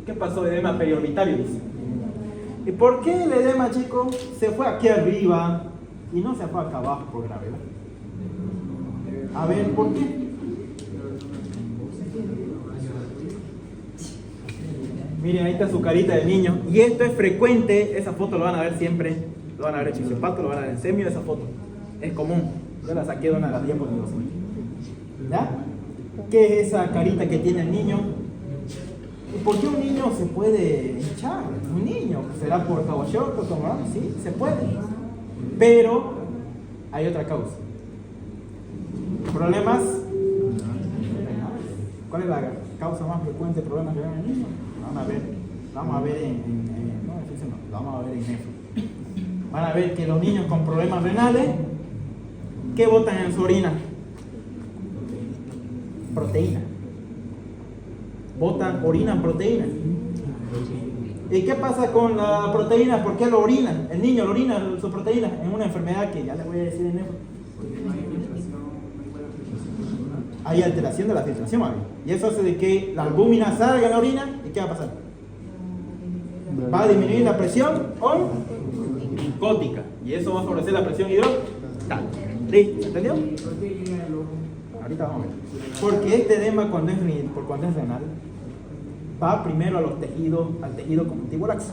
¿qué pasó? Edema periorbitario, dice. ¿Y por qué el edema, chicos, se fue aquí arriba y no se fue acá abajo por gravedad? A ver, ¿por qué? Miren, ahí está su carita de niño. Y esto es frecuente, esa foto lo van a ver siempre. Lo van a ver en fisiopato, lo van a ver en semio, esa foto. Es común. Yo la saqué de una de las diapositivas. ¿Ya? ¿Qué es esa carita que tiene el niño? ¿Y por qué un niño se puede hinchar? Un niño, ¿será por caballoto? Sí, se puede. Pero hay otra causa. Problemas. ¿Cuál es la causa más frecuente de problemas que ven en el niño? Vamos a ver en eso. Van a ver que los niños con problemas renales, ¿qué botan en su orina? Proteína. Orinan proteína. ¿Y qué pasa con la proteína? ¿Por qué lo orina? El niño lo orina su proteína en una enfermedad que ya les voy a decir en eso. Hay alteración de la filtración, ¿vale? Y eso hace de que la albúmina salga en la orina. ¿Y qué va a pasar? Va a disminuir la presión oncótica. Y eso va a favorecer la presión hidrotal. ¿Listo? ¿Entendió? Ahorita vamos a ver. Porque este edema cuando es renal va primero a los tejidos, al tejido conjuntivo laxo.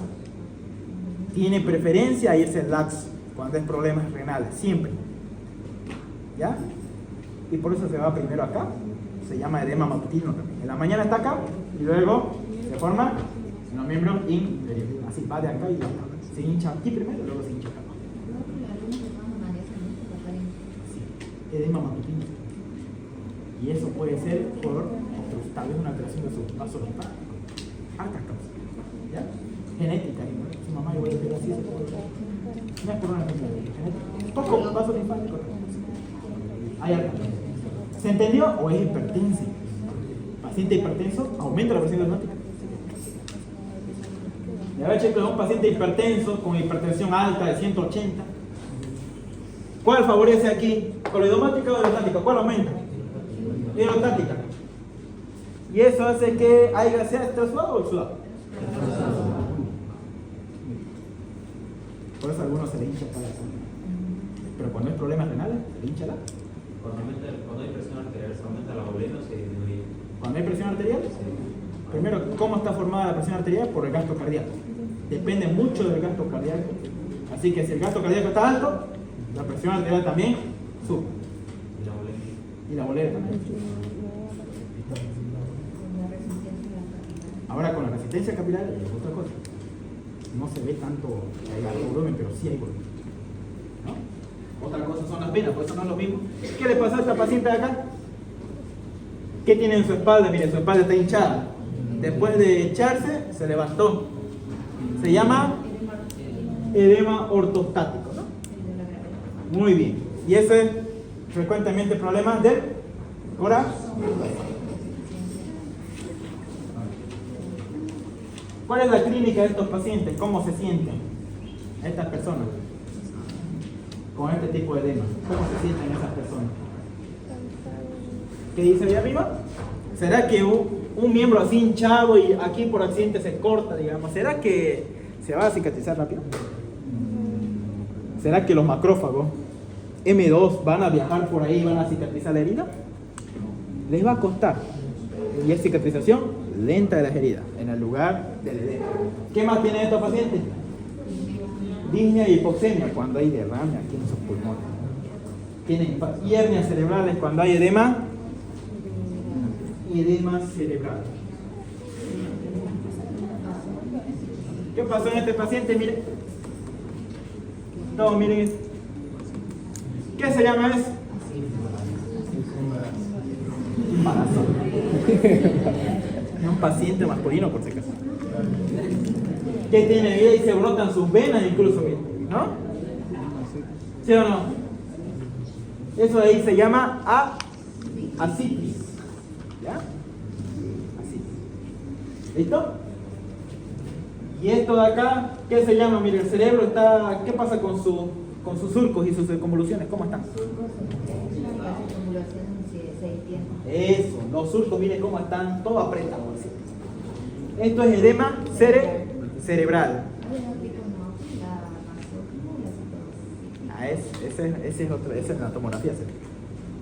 Tiene preferencia a irse al laxo cuando es problemas renales, siempre. ¿Ya? Y por eso se va primero acá. Se llama edema matutino también. En la mañana está acá y luego se forma en los miembros inferiores. Así va de acá y de acá. Se hincha aquí primero y luego se hincha acá. Sí, edema matutino. Y eso puede ser por tal vez una alteración de su vaso linfático. Altas causas. ¿Ya? Genética. Su mamá igual que así se puede. No es por una enfermedad genética. Poco vaso linfático. Hay altas causas. ¿Se entendió? ¿O es hipertenso? Paciente hipertenso aumenta la presión osmótica. Y a ver, chicos, un paciente hipertenso con hipertensión alta de 180. ¿Cuál favorece aquí? ¿Coloidomática o hidrostática? ¿Cuál aumenta? Hidrostática. Y eso hace que haya sea extrasuado o exudado. Por eso a algunos se le hincha cada zona. Pero cuando hay problemas renales, se le hincha la. Cuando hay presión arterial, ¿se aumenta la boleta o se disminuye? Cuando hay presión arterial, primero, ¿cómo está formada la presión arterial? Por el gasto cardíaco. Depende mucho del gasto cardíaco. Así que si el gasto cardíaco está alto, la presión arterial también sube. Y la boleta también. Ahora con la resistencia capilar es otra cosa. No se ve tanto el volumen, pero sí hay volumen. ¿No? Otra cosa son las venas, por eso no es lo mismo. ¿Qué le pasó a esta paciente de acá? ¿Qué tiene en su espalda? Mire, su espalda está hinchada. Después de echarse, se levantó. Se llama edema ortostático, ¿no? Muy bien. Y ese es frecuentemente problema del corazón. ¿Cuál es la clínica de estos pacientes? ¿Cómo se sienten estas personas con este tipo de edema? ¿Cómo se sienten esas personas? ¿Qué dice ahí arriba? ¿Será que un miembro así hinchado y aquí por accidente se corta, digamos? ¿Será que se va a cicatrizar rápido? ¿Será que los macrófagos M2 van a viajar por ahí y van a cicatrizar la herida? Les va a costar. Y es cicatrización lenta de las heridas, en el lugar del edema. ¿Qué más tienen estos pacientes? Disnea y hipoxemia, cuando hay derrame aquí en sus pulmones. Tienen hernias cerebrales cuando hay edema. Edema cerebral. ¿Qué pasó en este paciente? Miren. Todos miren esto. ¿Qué se llama eso? Embarazo. Es un paciente masculino, por si acaso. Que tiene vida y se brotan sus venas incluso, ¿no? ¿Sí o no? Eso de ahí se llama ascitis. ¿Ya? Ascitis. ¿Listo? Y esto de acá, ¿qué se llama? Mire, el cerebro está, ¿qué pasa con sus surcos y sus convoluciones? ¿Cómo están? Eso, los surcos, miren cómo están, todos apretados. ¿Sí? Esto es edema cerebral. Ah, ese es otro, ese es en la tomografía.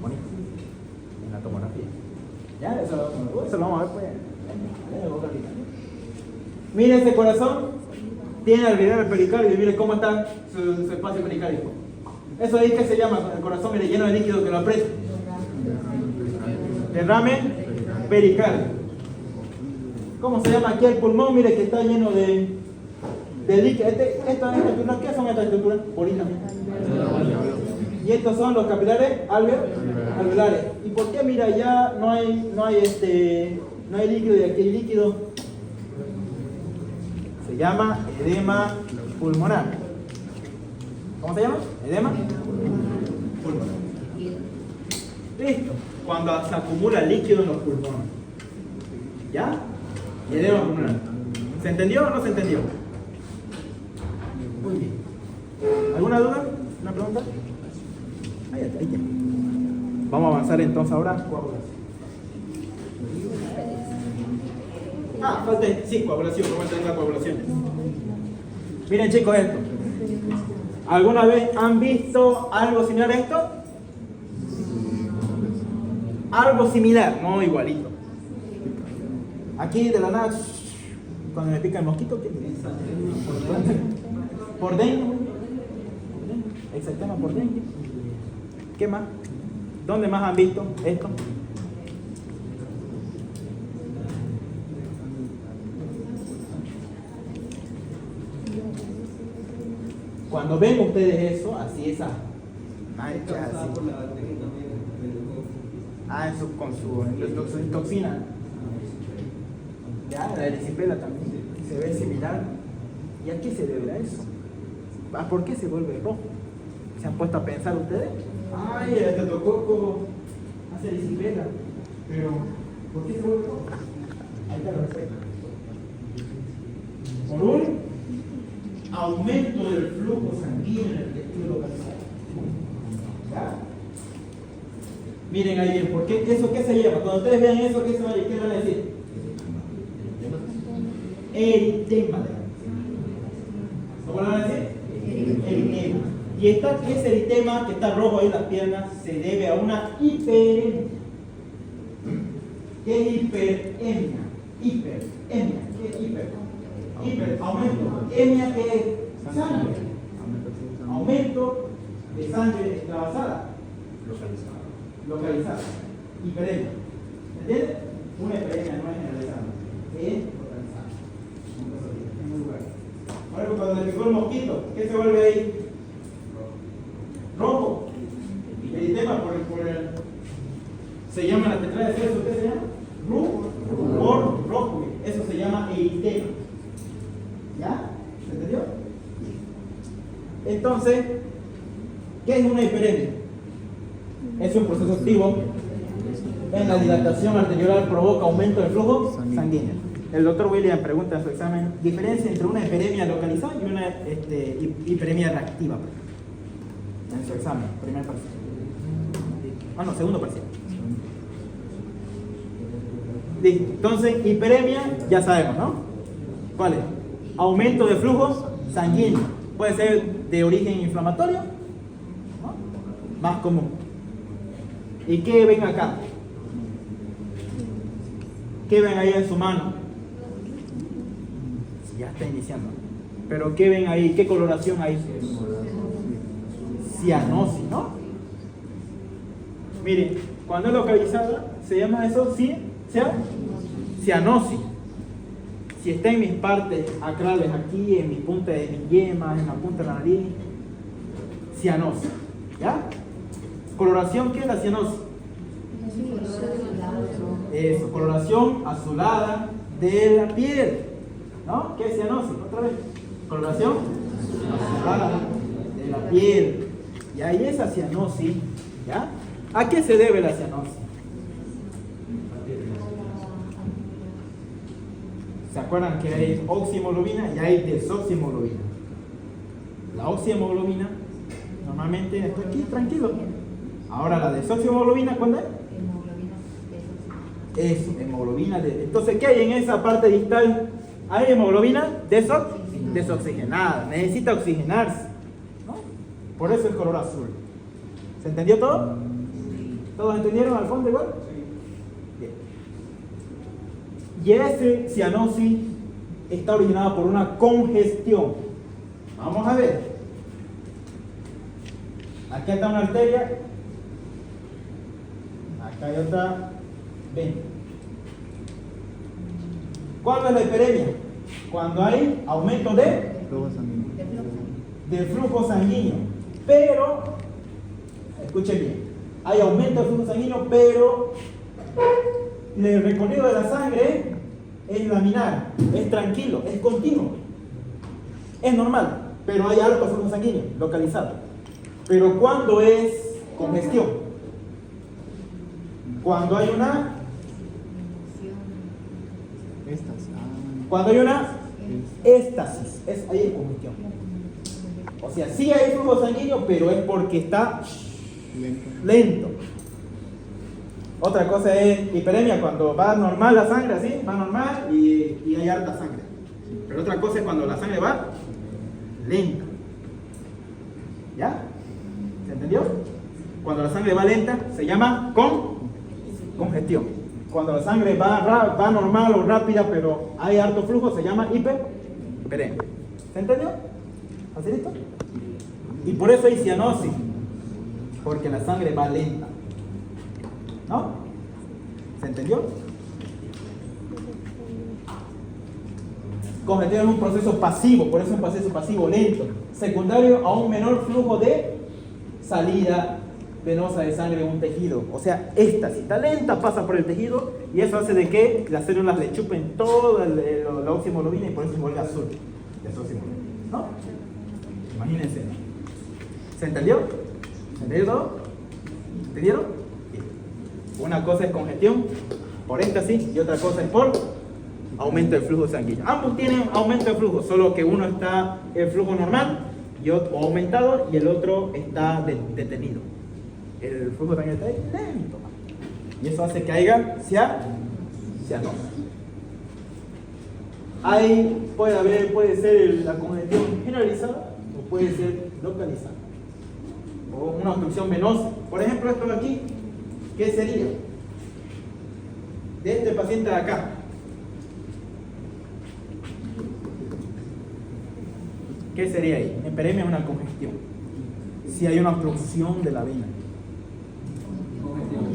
Bonito. En la tomografía. Ya, eso lo vamos a ver pues. Mire ese corazón, tiene alveolar pericardio y mire cómo está su espacio pericárdico. Eso ahí que se llama el corazón, mire, lleno de líquido que lo aprieta. Derrame pericardio. ¿Cómo se llama aquí el pulmón? Mire que está lleno de líquido. ¿Qué son estas estructuras? Bolitas. Y estos son los capilares alveolares. ¿Y por qué, mira, ya no hay líquido y aquí hay líquido? Se llama edema pulmonar. ¿Cómo se llama? Edema pulmonar. Listo. Cuando se acumula líquido en los pulmones. ¿Ya? Edema pulmonar. ¿Se entendió o no se entendió? Muy bien. ¿Alguna duda? ¿Una pregunta? Ahí está. Vamos a avanzar entonces ahora. Coagulación. Falta, sí, coagulación. ¿Cómo está la coagulación? Miren, chicos, esto. ¿Alguna vez han visto algo similar a esto? Algo similar, no igualito. Aquí de la nada, cuando me pica el mosquito, ¿qué? Por dentro. Exantema por dentro. ¿Qué más? ¿Dónde más han visto esto? Cuando ven ustedes eso, así esa mancha así. Con su toxina. Ya, la erisipela también se ve similar. ¿Y a qué se debe a eso? ¿Por qué se vuelve rojo? ¿Se han puesto a pensar ustedes? Ay, te tocó como hace erisipela. Pero, ¿por qué se vuelve rojo? Ahí está la respuesta. Por un aumento del flujo sanguíneo en el tejido localizado. ¿Ya? Miren ahí bien, ¿por qué? ¿Eso qué se llama? Cuando ustedes vean eso, ¿qué van a decir? Eritema. ¿Cómo lo van a decir? Eritema. Y ese eritema que está rojo ahí en las piernas se debe a una hiperemia. ¿Qué es hiperemia? Hiperemia. ¿Qué es hiper? Aumento. Emia, que es sangre. Aumento de sangre extravasada. Localizada. Hiperemia. ¿Entiendes? Una hiperemia no es generalizada. Es localizada. En un lugar. Por ejemplo, cuando le picó el mosquito, ¿qué se vuelve ahí? Rojo. Eritema por el. Se llama la tetrada de Celso, ¿qué se llama? Por rojo. Eso se llama eritema. ¿Ya? ¿Se entendió? Entonces, ¿qué es una hiperemia? Es un proceso activo en la dilatación arterial, provoca aumento del flujo sanguíneo. El doctor William pregunta en su examen: diferencia entre una hiperemia localizada y una hiperemia reactiva. En su examen, primer parcial. Segundo parcial. Listo. Entonces, hiperemia, ya sabemos, ¿no? ¿Cuál es? Aumento de flujo sanguíneo. Puede ser de origen inflamatorio, ¿no? Más común. ¿Y qué ven acá? ¿Qué ven ahí en su mano? Ya está iniciando. Pero ¿qué ven ahí? ¿Qué coloración hay? Cianosis, ¿no? Miren, cuando es localizada, se llama eso cianosis. Si está en mis partes acrales, aquí, en mi punta de mis yemas, en la punta de la nariz, cianosis. ¿Ya? ¿Coloración qué es la cianosis? Eso, coloración azulada de la piel. ¿No? ¿Qué es cianosis? Otra vez. Coloración azulada de la piel. Y ahí esa cianosis, ¿ya? ¿A qué se debe la cianosis? Se acuerdan que hay oxihemoglobina y hay desoxihemoglobina? La oxihemoglobina, normalmente está aquí, tranquilo. Ahora la desoxihemoglobina, ¿cuándo es? Eso, hemoglobina. Entonces, ¿qué hay en esa parte distal? Hay hemoglobina desoxigenada, necesita oxigenarse, ¿no? Por eso el color azul. ¿Se entendió todo? ¿Todos entendieron al fondo igual? Bien. Y ese cianosis está originado por una congestión. Vamos a ver. Aquí está una arteria. Acá hay otra. Ven. ¿Cuándo es la hiperemia? Cuando hay aumento Flujo sanguíneo. del flujo sanguíneo. Pero, escuchen bien, hay aumento del flujo sanguíneo, pero el recorrido de la sangre es laminar, es tranquilo, es continuo. Es normal, pero hay alto flujo sanguíneo localizado. Pero cuando es congestión, cuando hay una éstasis, es ahí congestión. O sea, sí hay flujo sanguíneo, pero es porque está lento. Otra cosa es hiperemia, cuando va normal la sangre, así, va normal y hay alta sangre. Pero otra cosa es cuando la sangre va lenta. ¿Ya? ¿Se entendió? Cuando la sangre va lenta se llama congestión. Cuando la sangre va normal o rápida, pero hay alto flujo, se llama hiperemia. ¿Se entendió? ¿Facilito? Y por eso hay cianosis, porque la sangre va lenta. ¿No? ¿Se entendió? Congestión es un proceso pasivo, por eso es un proceso pasivo lento, secundario a un menor flujo de salida venosa de sangre en un tejido. O sea, éstasis está lenta, pasa por el tejido y eso hace de que las células le chupen toda la oxihemoglobina y por eso se vuelve azul. ¿No? Imagínense. ¿Se entendió? ¿Se entendió todo? ¿Entendieron? Bien. Una cosa es congestión por éstasis y otra cosa es por aumento del flujo sanguíneo. Ambos tienen aumento de flujo, solo que uno está en flujo normal o aumentado y el otro está detenido. El flujo sanguíneo está lento y eso hace que haya cianosis. Puede ser la congestión generalizada o puede ser localizada o una obstrucción venosa. Por ejemplo, esto de aquí, ¿qué sería? De este paciente de acá. ¿Qué sería ahí? Hiperemia es una congestión. Si hay una obstrucción de la vena.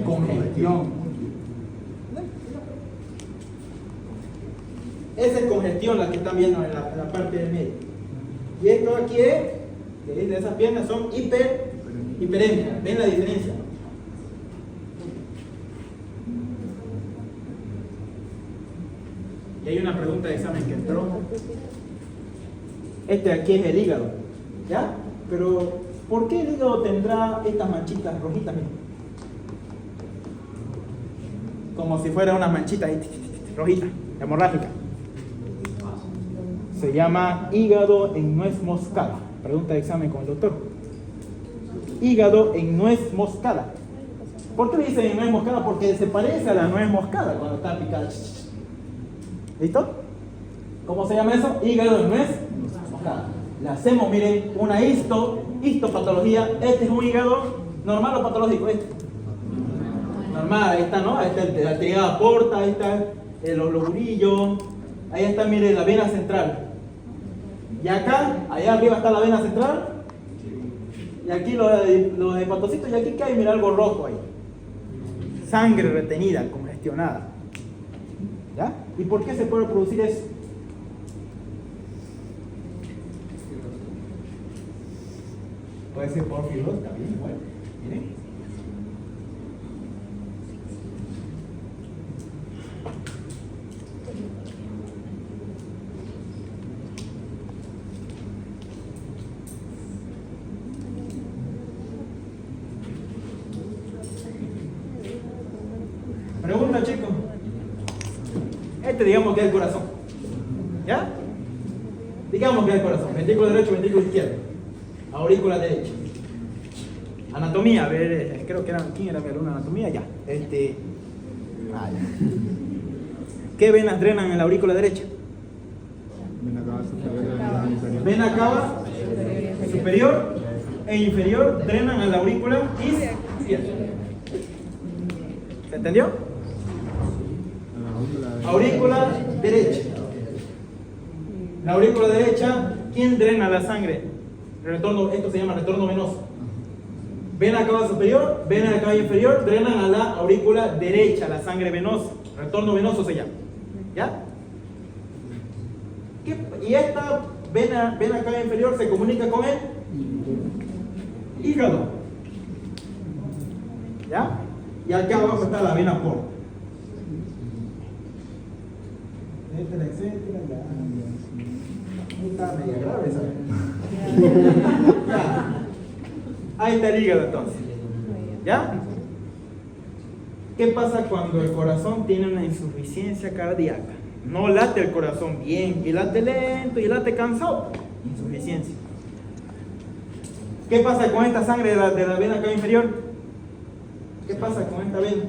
Congestión. Esa es congestión la que están viendo en la parte del medio. Y esto aquí de esas piernas son hiperemia. ¿Ven la diferencia? Y hay una pregunta de examen que entró. Este de aquí es el hígado, ¿ya? Pero, ¿por qué el hígado tendrá estas manchitas rojitas? Miren. Como si fuera una manchita rojita, hemorrágica. Se llama hígado en nuez moscada. Pregunta de examen con el doctor. Hígado en nuez moscada. ¿Por qué le dicen en nuez moscada? Porque se parece a la nuez moscada cuando está picada. ¿Listo? ¿Cómo se llama eso? Hígado en nuez moscada. Le hacemos, miren, una histopatología. Este es un hígado normal o patológico. Normal, ahí está, ¿no? Ahí está la tríada porta, ahí están los loburillos. Ahí está, miren, la vena central. Y acá, allá arriba está la vena central. Y aquí los hepatocitos. Y aquí que hay, mira, algo rojo ahí. Sangre retenida, congestionada. ¿Ya? ¿Y por qué se puede producir eso? Puede ser por fibrosis también, igual. Miren. Pregunta, chicos. Este digamos que es el corazón. ¿Ya? Digamos que el corazón, ventrículo derecho, ventrículo izquierdo, aurícula derecha. Anatomía, a ver, creo que era, ¿quién era mi alumno de anatomía? Ya. Ya. ¿Qué venas drenan en la aurícula derecha? Vena cava superior e inferior drenan a la aurícula izquierda. ¿Se entendió? Aurícula derecha. La aurícula derecha, ¿quién drena la sangre? Retorno, esto se llama retorno venoso. Vena cava superior, vena cava inferior drenan a la aurícula derecha, la sangre venosa. Retorno venoso se llama. ¿Ya? Y esta vena cava inferior se comunica con el hígado. ¿Ya? Y acá abajo está la vena porta. Etcétera, etcétera, ya. Está media grave esa. Ya. Ahí está el hígado entonces. ¿Ya? ¿Qué pasa cuando el corazón tiene una insuficiencia cardíaca? No late el corazón bien, y late lento, y late cansado. Insuficiencia. ¿Qué pasa con esta sangre de la vena cava inferior? ¿Qué pasa con esta vena?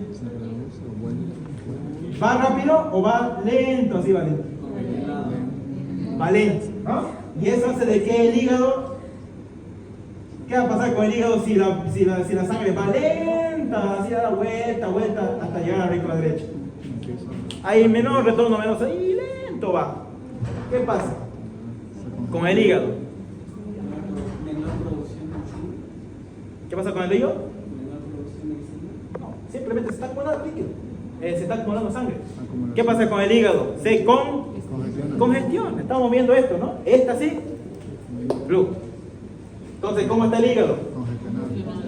¿Va rápido o va lento? Así va lento. Va lento, ¿no? Y eso hace de que el hígado, ¿qué va a pasar con el hígado si la sangre va lenta? Así da vuelta hasta llegar a la aurícula derecha. Hay menor retorno venoso y lento va. ¿Qué pasa con el hígado? ¿Qué pasa con el hígado? No, simplemente se está acumulando líquido. Se está acumulando sangre. ¿Qué pasa con el hígado? Se congestiona. Estamos viendo esto, ¿no? Esta sí, blue. Entonces, ¿cómo está el hígado?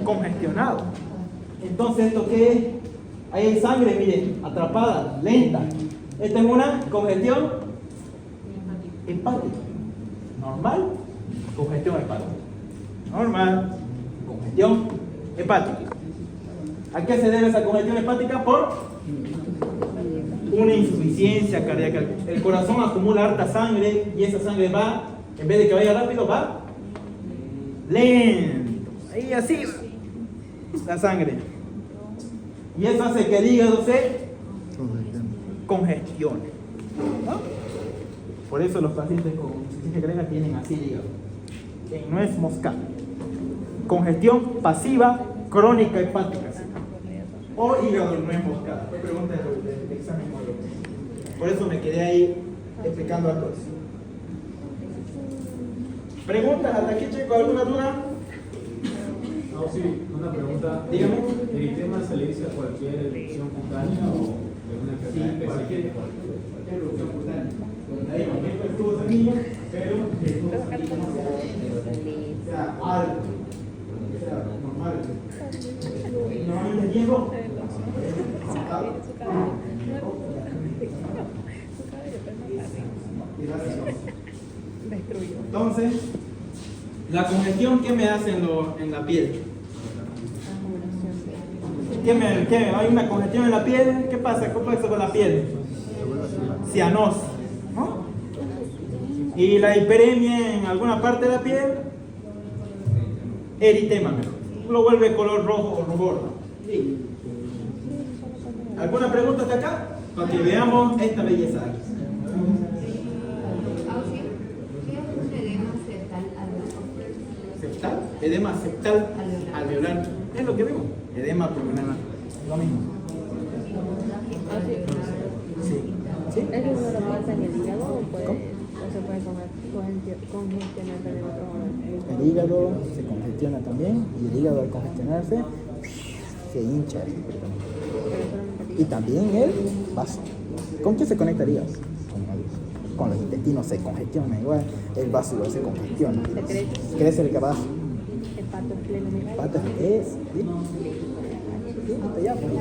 Congestionado. Entonces, ¿esto qué es? Ahí hay sangre, miren, atrapada, lenta. Esta es una congestión hepática. Normal, congestión hepática. Normal, congestión hepática. ¿A qué se debe esa congestión hepática? Por una insuficiencia cardíaca. El corazón acumula harta sangre y esa sangre va, en vez de que vaya rápido, va lento. Ahí así va la sangre. Y eso hace que el hígado se congestione, ¿no? Por eso los pacientes con insuficiencia cardíaca tienen así el hígado. En nuez moscada. Congestión pasiva crónica hepática. O hígado en nuez moscada. Fue pregunta del examen módulo. Por eso me quedé ahí explicando a todos. ¿Preguntas hasta aquí, chicos? ¿Alguna duda? No, sí, una pregunta. Dígame. ¿El eritema se le dice a cualquier erupción cutánea o es una enfermedad específica? Cualquier erupción cutánea. Ahí no estuvo sanguíneo, pero estuvo sanguíneo sea alto, sea normal. Normalmente tiempo. Entonces, la congestión, ¿qué me hace en la piel? Hay una congestión en la piel, ¿qué pasa? ¿Qué pasa con la piel? Cianosis, ¿no? Y la hiperemia en alguna parte de la piel, eritema, lo vuelve color rojo o rubor. Sí. ¿Alguna pregunta hasta acá? Para que veamos esta belleza. Septal, edema septal alveolar. Es lo que vemos. Edema pulmonar. Lo mismo. Sí. ¿Sí? ¿Eso solo pasa en el hígado o se puede congestionar también otro órgano? El hígado se congestiona también y el hígado al congestionarse se hincha. Y también el vaso. ¿Con qué se conecta el hígado? Con los intestinos se congestiona igual, el vaso igual se congestiona. Crece el vaso. Hepato es. ¿Sí? Ya, pues.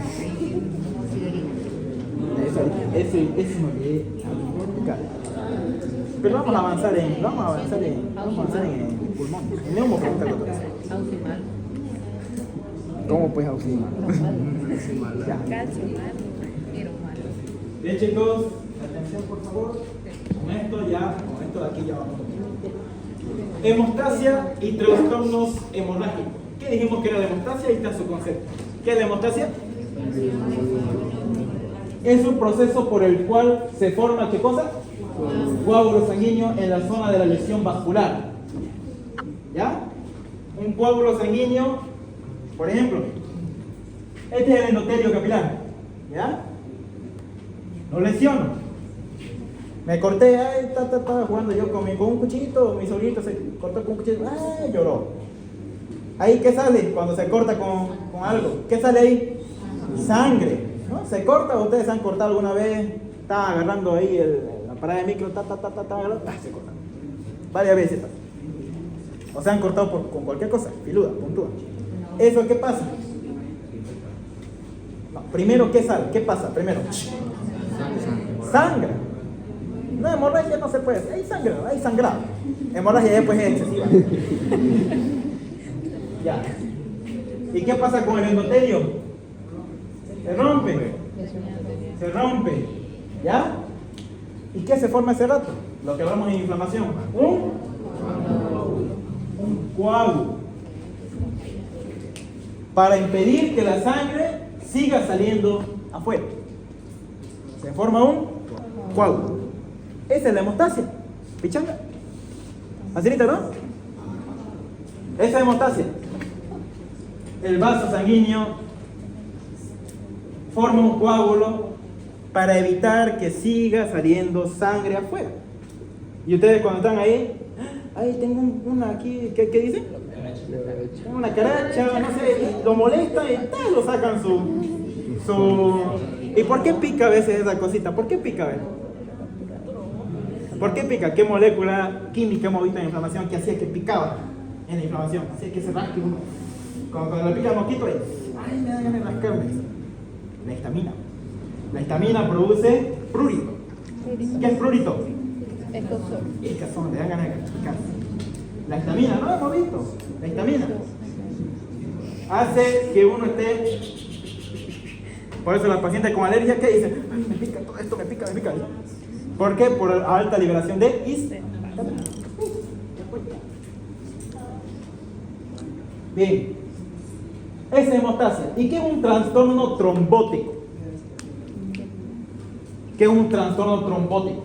Eso me olvidé explicar. Pero vamos a avanzar en el pulmón. El neumo pregunta otra vez. Auximar. ¿Cómo puedes auxiliar? Calcio, mal, pero mal. Bien, chicos, atención por favor. Con esto de aquí ya vamos. Hemostasia y trastornos hemorrágicos. ¿Qué dijimos que era la hemostasia? Ahí está su concepto. ¿Qué es la hemostasia? Es un proceso por el cual se forma, ¿qué cosa? Coágulo sanguíneo en la zona de la lesión vascular. ¿Ya? Un coágulo sanguíneo, por ejemplo, este es el endotelio capilar. ¿Ya? Lo lesiono. Me corté, estaba jugando yo con un cuchillito, mi sobrinito se cortó con un cuchillo, lloró. Ahí, ¿qué sale cuando se corta con algo? ¿Qué sale ahí? Sangre, ¿no? ¿Se corta? ¿Ustedes se han cortado alguna vez? Está agarrando ahí la parada de micro, se corta. Varias veces. O se han cortado con cualquier cosa, filuda, puntúa. ¿Eso qué pasa? No, primero, ¿qué sale? ¿Qué pasa? Primero, sangre. No, hemorragia no se puede hacer. Hay sangrado. Hemorragia después es excesiva. Ya. ¿Y qué pasa con el endotelio? Se rompe. ¿Ya? ¿Y qué se forma ese rato? Lo que hablamos en inflamación. Un coágulo. Para impedir que la sangre siga saliendo afuera. Se forma un coágulo. Esa es la hemostasia. ¿Pichanga? ¿Facilita, no? Esa es hemostasia. El vaso sanguíneo forma un coágulo para evitar que siga saliendo sangre afuera. Y ustedes cuando están ahí tengo una aquí, ¿qué dice? Tengo una caracha, no sé, lo molesta y tal, lo sacan su... ¿Y por qué pica a veces esa cosita? ¿Por qué pica a veces? ¿Por qué pica? ¿Qué molécula química hemos visto en inflamación que hacía que picaba en la inflamación? Hacía que se rasque uno. Cuando le pica el mosquito, me dan ganas de rascarme. La histamina. La histamina produce prurito. ¿Qué es prurito? Escazón, le dan ganas de picar. La histamina, ¿no? Hemos visto. La histamina hace que uno esté... Por eso los pacientes con alergia, ¿qué dicen? Me pica todo esto, me pica. ¿Por qué? Por alta liberación de histamina. Bien. Esa es hemostasia. ¿Y qué es un trastorno trombótico? ¿Qué es un trastorno trombótico?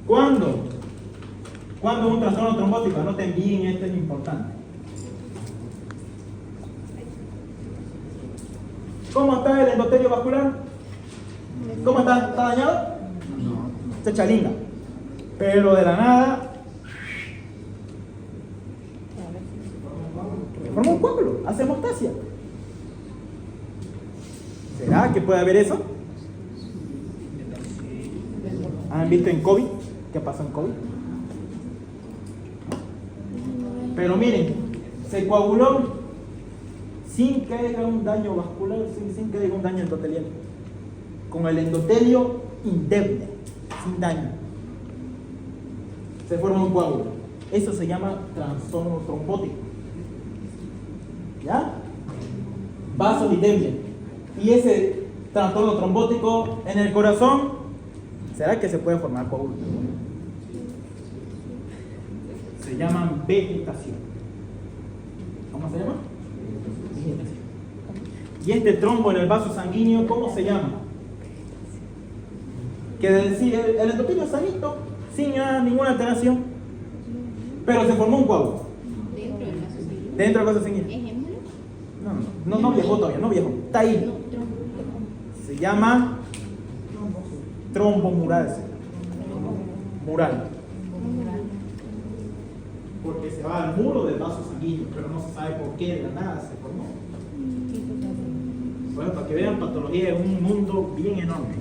¿Cuándo es un trastorno trombótico? Anoten bien, esto es importante. ¿Cómo está el endotelio vascular? ¿Cómo está? ¿Está dañado? No. Se chalinga. Pero de la nada forma un coágulo, hace hemostasia. ¿Será que puede haber eso? ¿Han visto en COVID? ¿Qué pasó en COVID? Pero miren, se coaguló sin que haya un daño vascular, sin que haya un daño endotelial. Con el endotelio indemne, sin daño. Se forma un coágulo. Eso se llama trastorno trombótico. ¿Ya? Vasos indemnes. Y ese trastorno trombótico en el corazón, ¿será que se puede formar coágulo? Se llaman vegetación. ¿Cómo se llama? Vegetación. Y este trombo en el vaso sanguíneo, ¿cómo se llama? Que decir, el endotelio sanito, sin ninguna alteración, pero se formó un coágulo. Dentro del vaso sanguíneo. No viajó todavía, no viajó. Está ahí. Se llama trombo mural. Mural. Porque se va al muro del vaso sanguíneo, pero no se sabe por qué de la nada se formó. Bueno, para que vean, patología es un mundo bien enorme,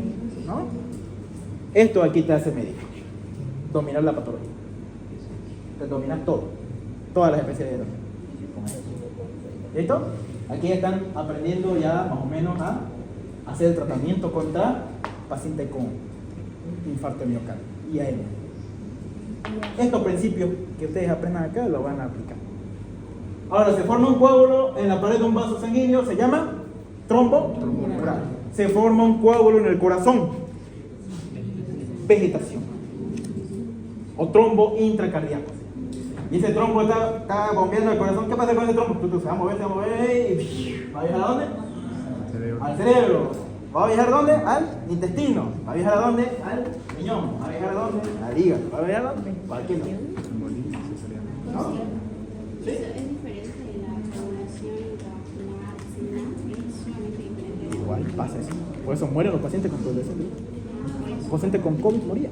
¿no? Esto aquí te hace médico. Dominar la patología. Te dominas todo. Todas las especialidades. ¿Listo? Aquí están aprendiendo ya más o menos a hacer el tratamiento contra pacientes con infarto miocardio y AEMA. Estos principios que ustedes aprendan acá los van a aplicar. Ahora, se forma un coágulo en la pared de un vaso sanguíneo, se llama trombo mural. Se forma un coágulo en el corazón, vegetación. o trombo intracardíaco. Y ese trombo está bombeando el corazón. ¿Qué pasa con ese trombo? Se va a mover, y ¿va a viajar a dónde? Al cerebro. ¿Va a viajar a dónde? Al intestino. ¿Va a viajar a dónde? Al riñón. ¿Va a viajar a dónde? Al hígado. ¿Va a viajar a dónde? Cualquier lado. ¿No? ¿Sí? ¿Es diferente de la coagulación intravascular celular? ¿Es sumamente diferente? Igual pasa eso. Por eso mueren los pacientes con coagulación. Un paciente con COVID moría.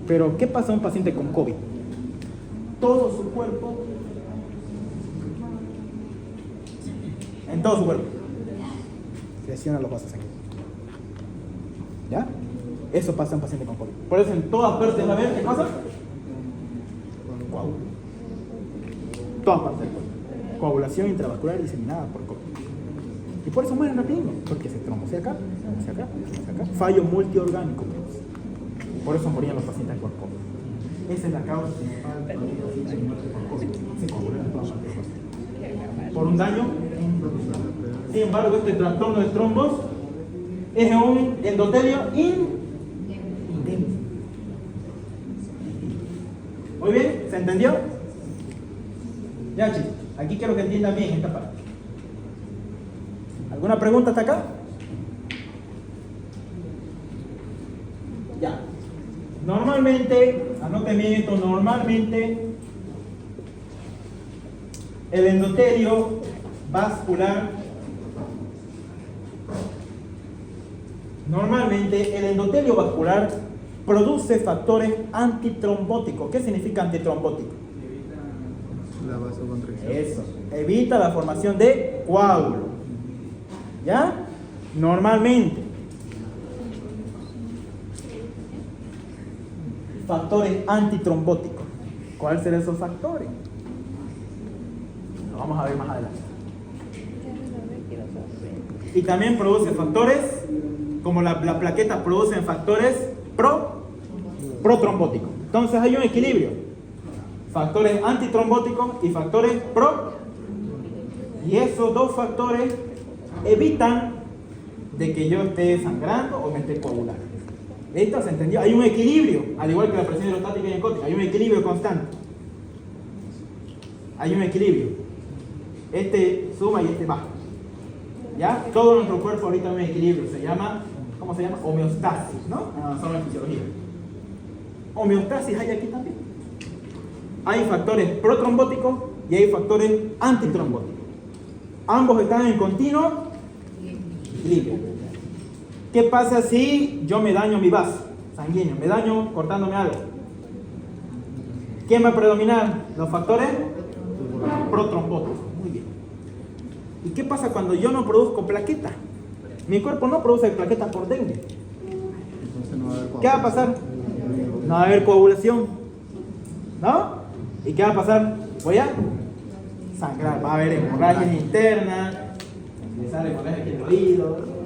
Pero, ¿qué pasa a un paciente con COVID? Todo su cuerpo, en todo su cuerpo, presionan los vasos sanguíneos. ¿Ya? Eso pasa a un paciente con COVID. Por eso en todas partes, a ver, ¿qué pasa? Coágulo. Todas partes del cuerpo. Coagulación intravascular diseminada por COVID. Y por eso mueren rápido, porque se trombose acá, trombose acá, trombose acá. Fallo multiorgánico. Por eso morían los pacientes con COVID. Esa es la causa principal de muerte por COVID. Se coagula en todas partes del cuerpo. Por un daño Sin embargo, este trastorno de trombos es un endotelio indemne. Muy bien, ¿se entendió? Ya, chicos, aquí quiero que entiendan bien esta parte. ¿Alguna pregunta hasta acá? Ya. Normalmente, anoten bien esto, normalmente el endotelio vascular, produce factores antitrombóticos. ¿Qué significa antitrombótico? La vasoconstricción. Eso, evita la formación de coágulos. ¿Ya? Normalmente. Factores antitrombóticos. ¿Cuáles serán esos factores? Lo vamos a ver más adelante. Y también produce factores, como la plaqueta producen factores protrombóticos. Entonces hay un equilibrio. Factores antitrombóticos y factores y esos dos factores evitan de que yo esté sangrando o me esté coagulando. ¿Esto se entendió? Hay un equilibrio, al igual que la presión hidrostática y necótica, hay un equilibrio constante. Hay un equilibrio. Este suma y este baja. ¿Ya? Todo nuestro cuerpo ahorita hay un equilibrio. Se llama, ¿cómo se llama? Homeostasis, ¿no? Avanzamos en fisiología. Homeostasis hay aquí también. Hay factores protrombóticos y hay factores antitrombóticos. Ambos están en continuo equilibrio. ¿Qué pasa si yo me daño mi vaso sanguíneo? Me daño cortándome algo. ¿Quién va a predominar? Los factores protrombóticos. Muy bien. ¿Y qué pasa cuando yo no produzco plaqueta? Mi cuerpo no produce plaqueta por dengue. Entonces no va a haber ¿Qué va a pasar? No va a haber coagulación. ¿No? ¿Y qué va a pasar? Voy a sangrar. Va a haber hemorragias internas. Me sale hemorragia aquí en el oído.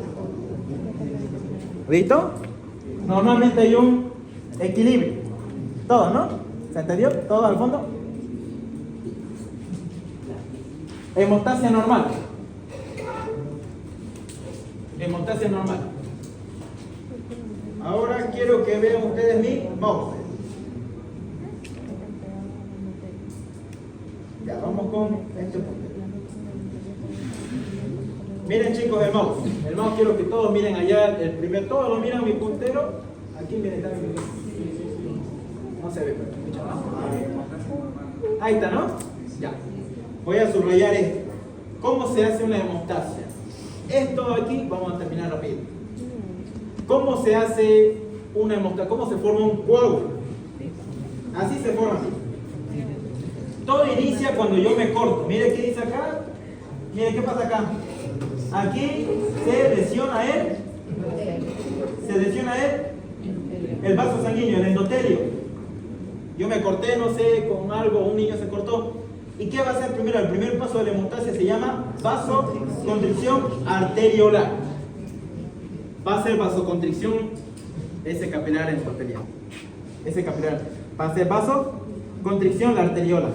¿Listo? Normalmente hay un equilibrio. Todo, ¿no? ¿Se entendió? ¿Todo al fondo? Hemostasia normal. Hemostasia normal. Ahora quiero que vean ustedes mi mouse. Ya, vamos con este punto. Miren, chicos, el mouse. El mouse quiero que todos miren allá. El primer, todos lo miran mi puntero. Aquí miren también. No se ve, pero escucha, ¿no? Ahí está, ¿no? Ya. Voy a subrayar esto. ¿Cómo se hace una hemostasia? Esto aquí, vamos a terminar rápido. ¿Cómo se hace una hemostasia? ¿Cómo se forma un coágulo? Así se forma. Todo inicia cuando yo me corto. Mire qué dice acá. Mire qué pasa acá. Aquí se lesiona el vaso sanguíneo, el endotelio. Yo me corté, no sé, con algo, un niño se cortó. ¿Y qué va a hacer primero? El primer paso de la hemostasia se llama vasoconstricción arteriolar. Va a ser vasoconstricción ese capilar endotelial. Ese capilar va a ser vasoconstricción la arteriola.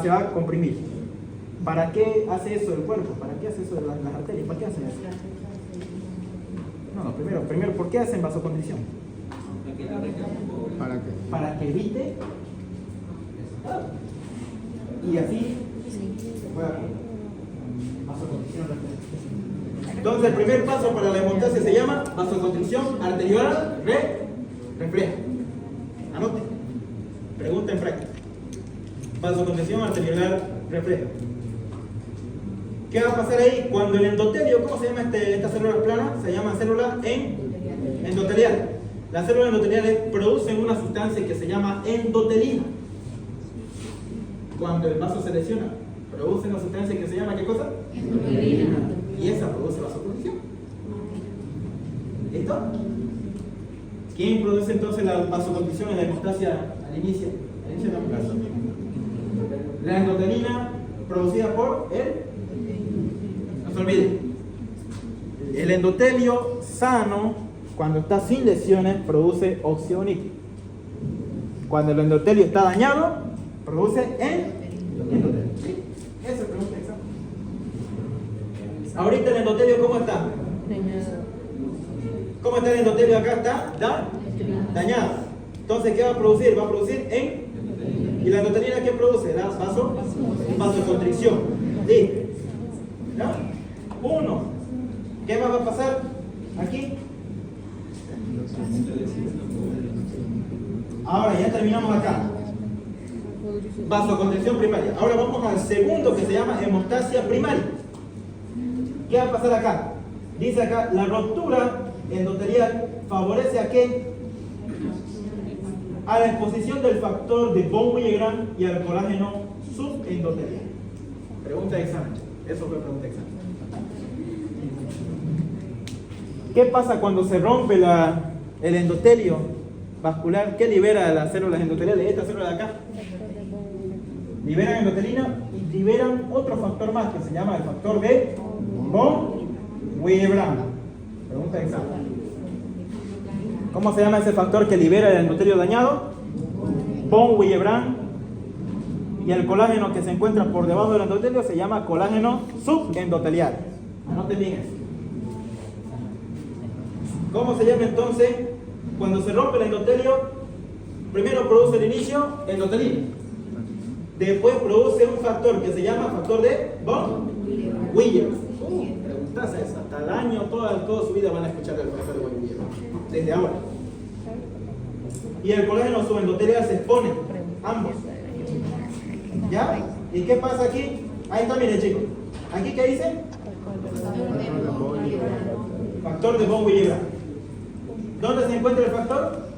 Se va a comprimir. ¿Para qué hace eso el cuerpo? ¿Para qué hace eso las arterias? ¿Para qué hacen eso? No, primero, ¿por qué hacen vasoconstricción? ¿Para qué? Para que evite y así se pueda vasoconstricción refleja. Entonces el primer paso para la hemostasia se llama vasoconstricción arteriolar refleja. Anote. Pregunta en práctica. Vasoconstricción arteriolar refleja. ¿Qué va a pasar ahí? Cuando el endotelio, ¿cómo se llama esta célula plana? Se llama célula endotelial. Las células endoteliales producen una sustancia que se llama endotelina. Cuando el vaso se lesiona, produce una sustancia que se llama ¿qué cosa? Endotelina. Y esa produce vasoconstricción. ¿Listo? ¿Quién produce entonces la vasoconstricción en la hemostasia al inicio? La endotelina producida por no se olvide, el endotelio sano, cuando está sin lesiones, produce óxido nítrico. Cuando el endotelio está dañado, produce endotelio. ¿Sí? Esa es pregunta exacta. Ahorita el endotelio, ¿cómo está? ¿Cómo está el endotelio acá? Está dañado. Entonces, ¿qué va a producir? Va a producir ¿y la endotelina qué produce? La vasoconstricción. ¿Listo? ¿Ya? Uno. ¿Qué más va a pasar aquí? Ahora ya terminamos acá. Vasoconstricción primaria. Ahora vamos al segundo que se llama hemostasia primaria. ¿Qué va a pasar acá? Dice acá, la ruptura endotelial favorece a qué? A la exposición del factor de von Willebrand y al colágeno subendotelial. Pregunta de examen. Eso fue pregunta de examen. ¿Qué pasa cuando se rompe el endotelio vascular? ¿Qué libera las células endoteliales? Esta célula de acá. Liberan endotelina y liberan otro factor más que se llama el factor de von Willebrand. Pregunta de examen. ¿Cómo se llama ese factor que libera el endotelio dañado? Von Willebrand. Y el colágeno que se encuentra por debajo del endotelio se llama colágeno subendotelial. Anoten bien eso. ¿Cómo se llama entonces? Cuando se rompe el endotelio, primero produce el inicio endotelina. Después produce un factor que se llama factor de von Willebrand. Preguntas eso. Hasta el año, toda su vida van a escuchar el factor de von Willebrand. Desde ahora. Y el colágeno subendotelial se expone. Ambos. ¿Ya? ¿Y qué pasa aquí? Ahí está, miren chicos. ¿Aquí qué dice? Factor de von Willebrand. ¿Dónde se encuentra el factor?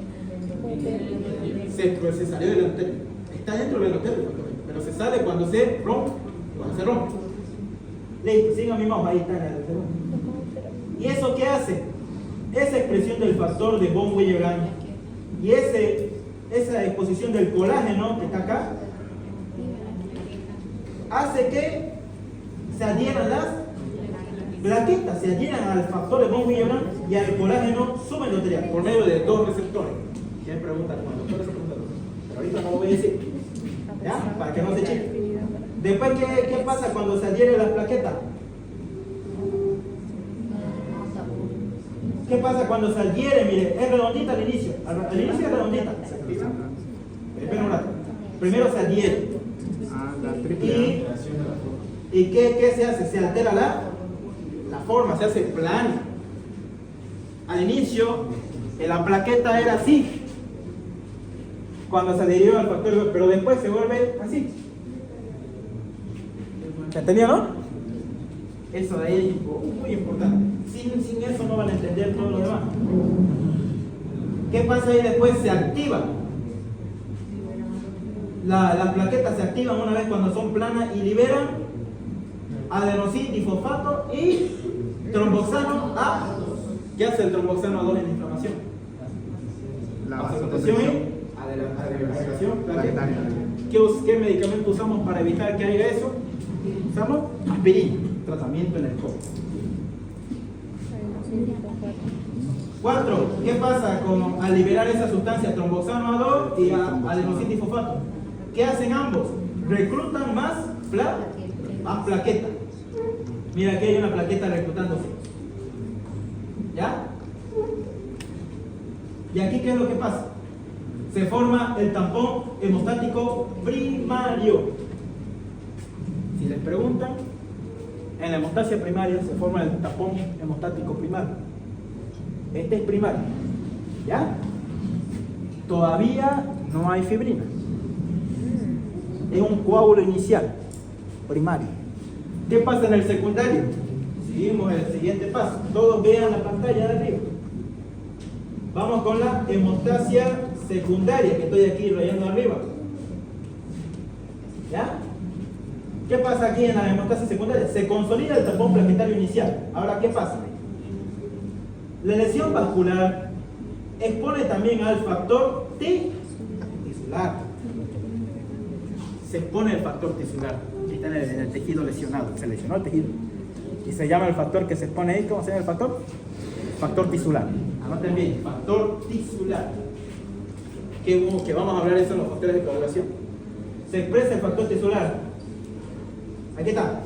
Se salió del endotelio. Está dentro del endotelio, pero se sale cuando se rompe. Listo, sigan mi mouse, ahí está. ¿Y eso qué hace? Esa expresión del factor de von Willebrand y esa exposición del colágeno que está acá hace que se adhieran las plaquetas, se adhieran al factor de von Willebrand y al colágeno subendotelial por medio de dos receptores. ¿Quién pregunta? Pero ahorita no lo voy a decir, ¿ya? Para que no se chique. Después, ¿qué pasa cuando se adhieren las plaquetas? ¿Qué pasa cuando se adhiere? Mire, es redondita al inicio. Al inicio es redondita. Espera un rato. Primero se adhiere. ¿Y qué se hace? Se altera la forma, se hace plana. Al inicio, la plaqueta era así. Cuando se adhirió al factor, pero después se vuelve así. ¿Se entendió, no? Eso de ahí es muy importante. Sin eso no van a entender todo lo demás. ¿Qué pasa ahí después? Se activa. Las plaquetas se activan una vez cuando son planas y liberan adenosín difosfato y tromboxano A. ¿Qué hace el tromboxano A2 en la inflamación? La vasoconstricción y aceleración plaquetaria. ¿Qué medicamento usamos para evitar que haya eso? Usamos aspirina, tratamiento en el codo. 4. ¿Qué pasa al liberar esa sustancia tromboxano A2 y adenosín difosfato? ¿Qué hacen ambos? Reclutan más plaquetas. Mira, aquí hay una plaqueta reclutándose. ¿Ya? ¿Y aquí qué es lo que pasa? Se forma el tampón hemostático primario. Si les preguntan, en la hemostasia primaria se forma el tampón hemostático primario. Este es primario. ¿Ya? Todavía no hay fibrina. Es un coágulo inicial, primario. ¿Qué pasa en el secundario? Seguimos el siguiente paso. Todos vean la pantalla de arriba. Vamos con la hemostasia secundaria, que estoy aquí rayando arriba. ¿Ya? ¿Qué pasa aquí en la hemostasia secundaria? Se consolida el tampón plaquetario inicial. Ahora, ¿qué pasa? La lesión vascular expone también al factor tisular. Se expone el factor tisular que está en el tejido lesionado. Se lesionó el tejido. Y se llama el factor que se expone ahí. ¿Cómo se llama el factor? Factor tisular. Anoten bien, factor tisular. Que vamos a hablar de eso en los factores de coagulación. Se expresa el factor tisular. Aquí está.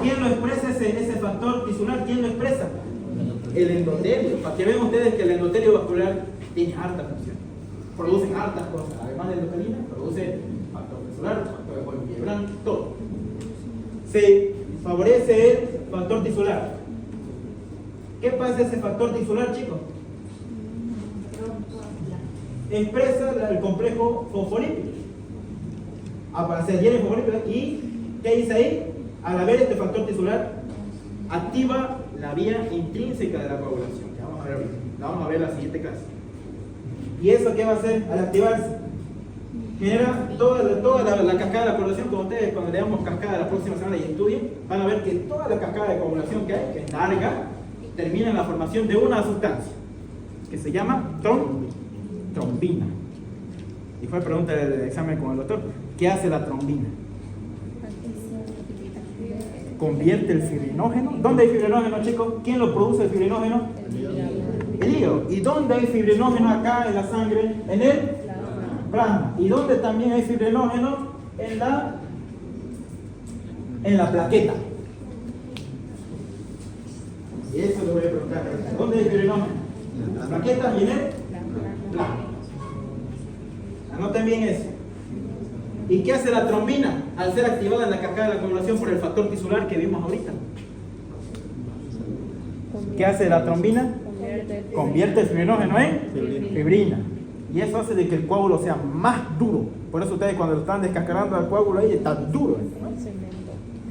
¿Quién lo expresa ese factor tisular? ¿Quién lo expresa? El endotelio. Para que vean ustedes que el endotelio vascular tiene harta función. Producen hartas cosas. Además de endotelina, produce factor tisular, factor de Wolff-Riebrand, todo. Se favorece el factor tisular. ¿Qué pasa ese factor tisular, chicos? Expresa el complejo fosfolípido. Se llena de fosfolípidos. ¿Y qué dice ahí? Al haber este factor tisular, activa la vía intrínseca de la coagulación. Ya vamos a ver ahorita. La vamos a ver en la siguiente clase. ¿Y eso qué va a hacer al activarse? Genera toda la cascada de la coagulación. Como ustedes, cuando le damos cascada la próxima semana y estudien, van a ver que toda la cascada de coagulación que hay, que es larga, termina en la formación de una sustancia que se llama trombina. Y fue pregunta del examen con el doctor: ¿qué hace la trombina? Convierte el fibrinógeno. ¿Dónde hay fibrinógeno, chicos? ¿Quién lo produce el fibrinógeno? El hígado. ¿Y dónde hay fibrinógeno acá en la sangre? En el plasma. ¿Y dónde también hay fibrinógeno? En la plaqueta. Y eso lo voy a preguntar. ¿Dónde hay fibrinógeno? En las plaquetas y en el plasma. Anoten bien eso. ¿Y qué hace la trombina al ser activada en la cascada de la coagulación por el factor tisular que vimos ahorita? ¿Qué hace la trombina? Convierte el fibrinógeno en fibrina. Y eso hace de que el coágulo sea más duro. Por eso ustedes cuando lo están descascarando al coágulo ahí está duro.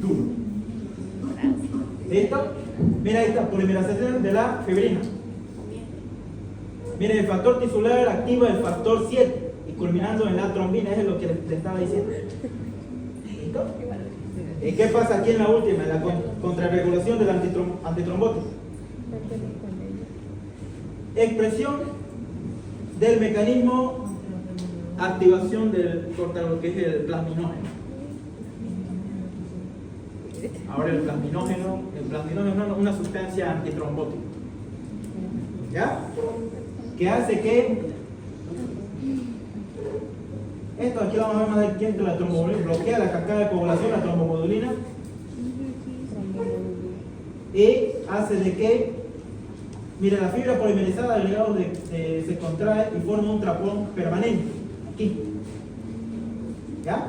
Duro. ¿Listo? Mira ahí está, polimerización de la fibrina. Miren, el factor tisular activa el factor 7 y culminando en la trombina, eso es lo que les estaba diciendo. ¿Listo? ¿Y qué pasa aquí en la última, en la contrarregulación del antitrombótico? Expresión del mecanismo activación del lo que es el plasminógeno. Ahora el plasminógeno es una sustancia antitrombótica. ¿Ya? Que hace que esto aquí vamos a ver más de quién, la trombomodulina bloquea la cascada de coagulación, la trombomodulina, y hace de que, mira, la fibra polimerizada del hígado se contrae y forma un trapón permanente aquí. ¿Ya?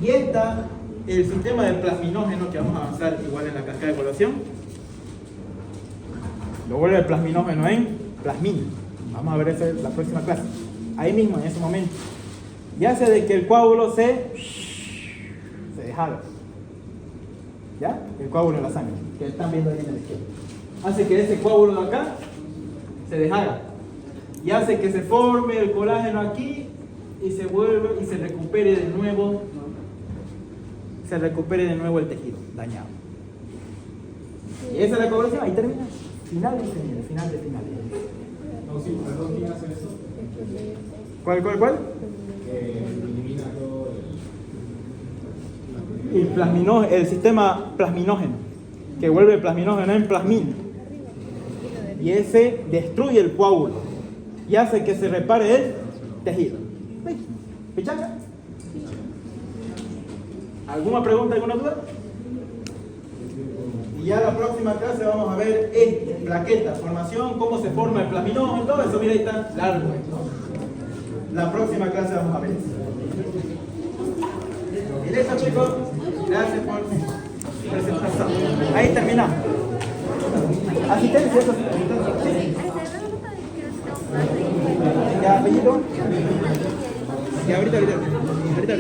Y el sistema del plasminógeno, que vamos a avanzar igual en la cascada de coagulación, lo vuelve el plasminógeno en plasmina. Vamos a ver eso en la próxima clase. Ahí mismo, en ese momento. Y hace de que el coágulo se deshaga. ¿Ya? El coágulo en la sangre, que están viendo ahí en el izquierdo. Hace que ese coágulo de acá se deshaga. Y hace que se forme el colágeno aquí y se vuelve y se recupere de nuevo. Se recupere de nuevo el tejido dañado. Y esa es la coagulación, ahí termina. Final de final. No, sí, perdón, ¿quién hace eso? ¿Cuál? Elimina todo El sistema plasminógeno, que vuelve el plasminógeno en plasmina. Y ese destruye el coágulo y hace que se repare el tejido. ¿Pichanga? ¿Alguna pregunta, alguna duda? Y ya la próxima clase vamos a ver plaquetas, formación, cómo se forma el plasminoma y todo eso. Mira, ahí está largo. La próxima clase vamos a ver eso. Y listo, chicos. Gracias por presentación. Ahí terminamos. Asistencia, eso. Sí. Ya, apellido. Ya, ahorita. Espera.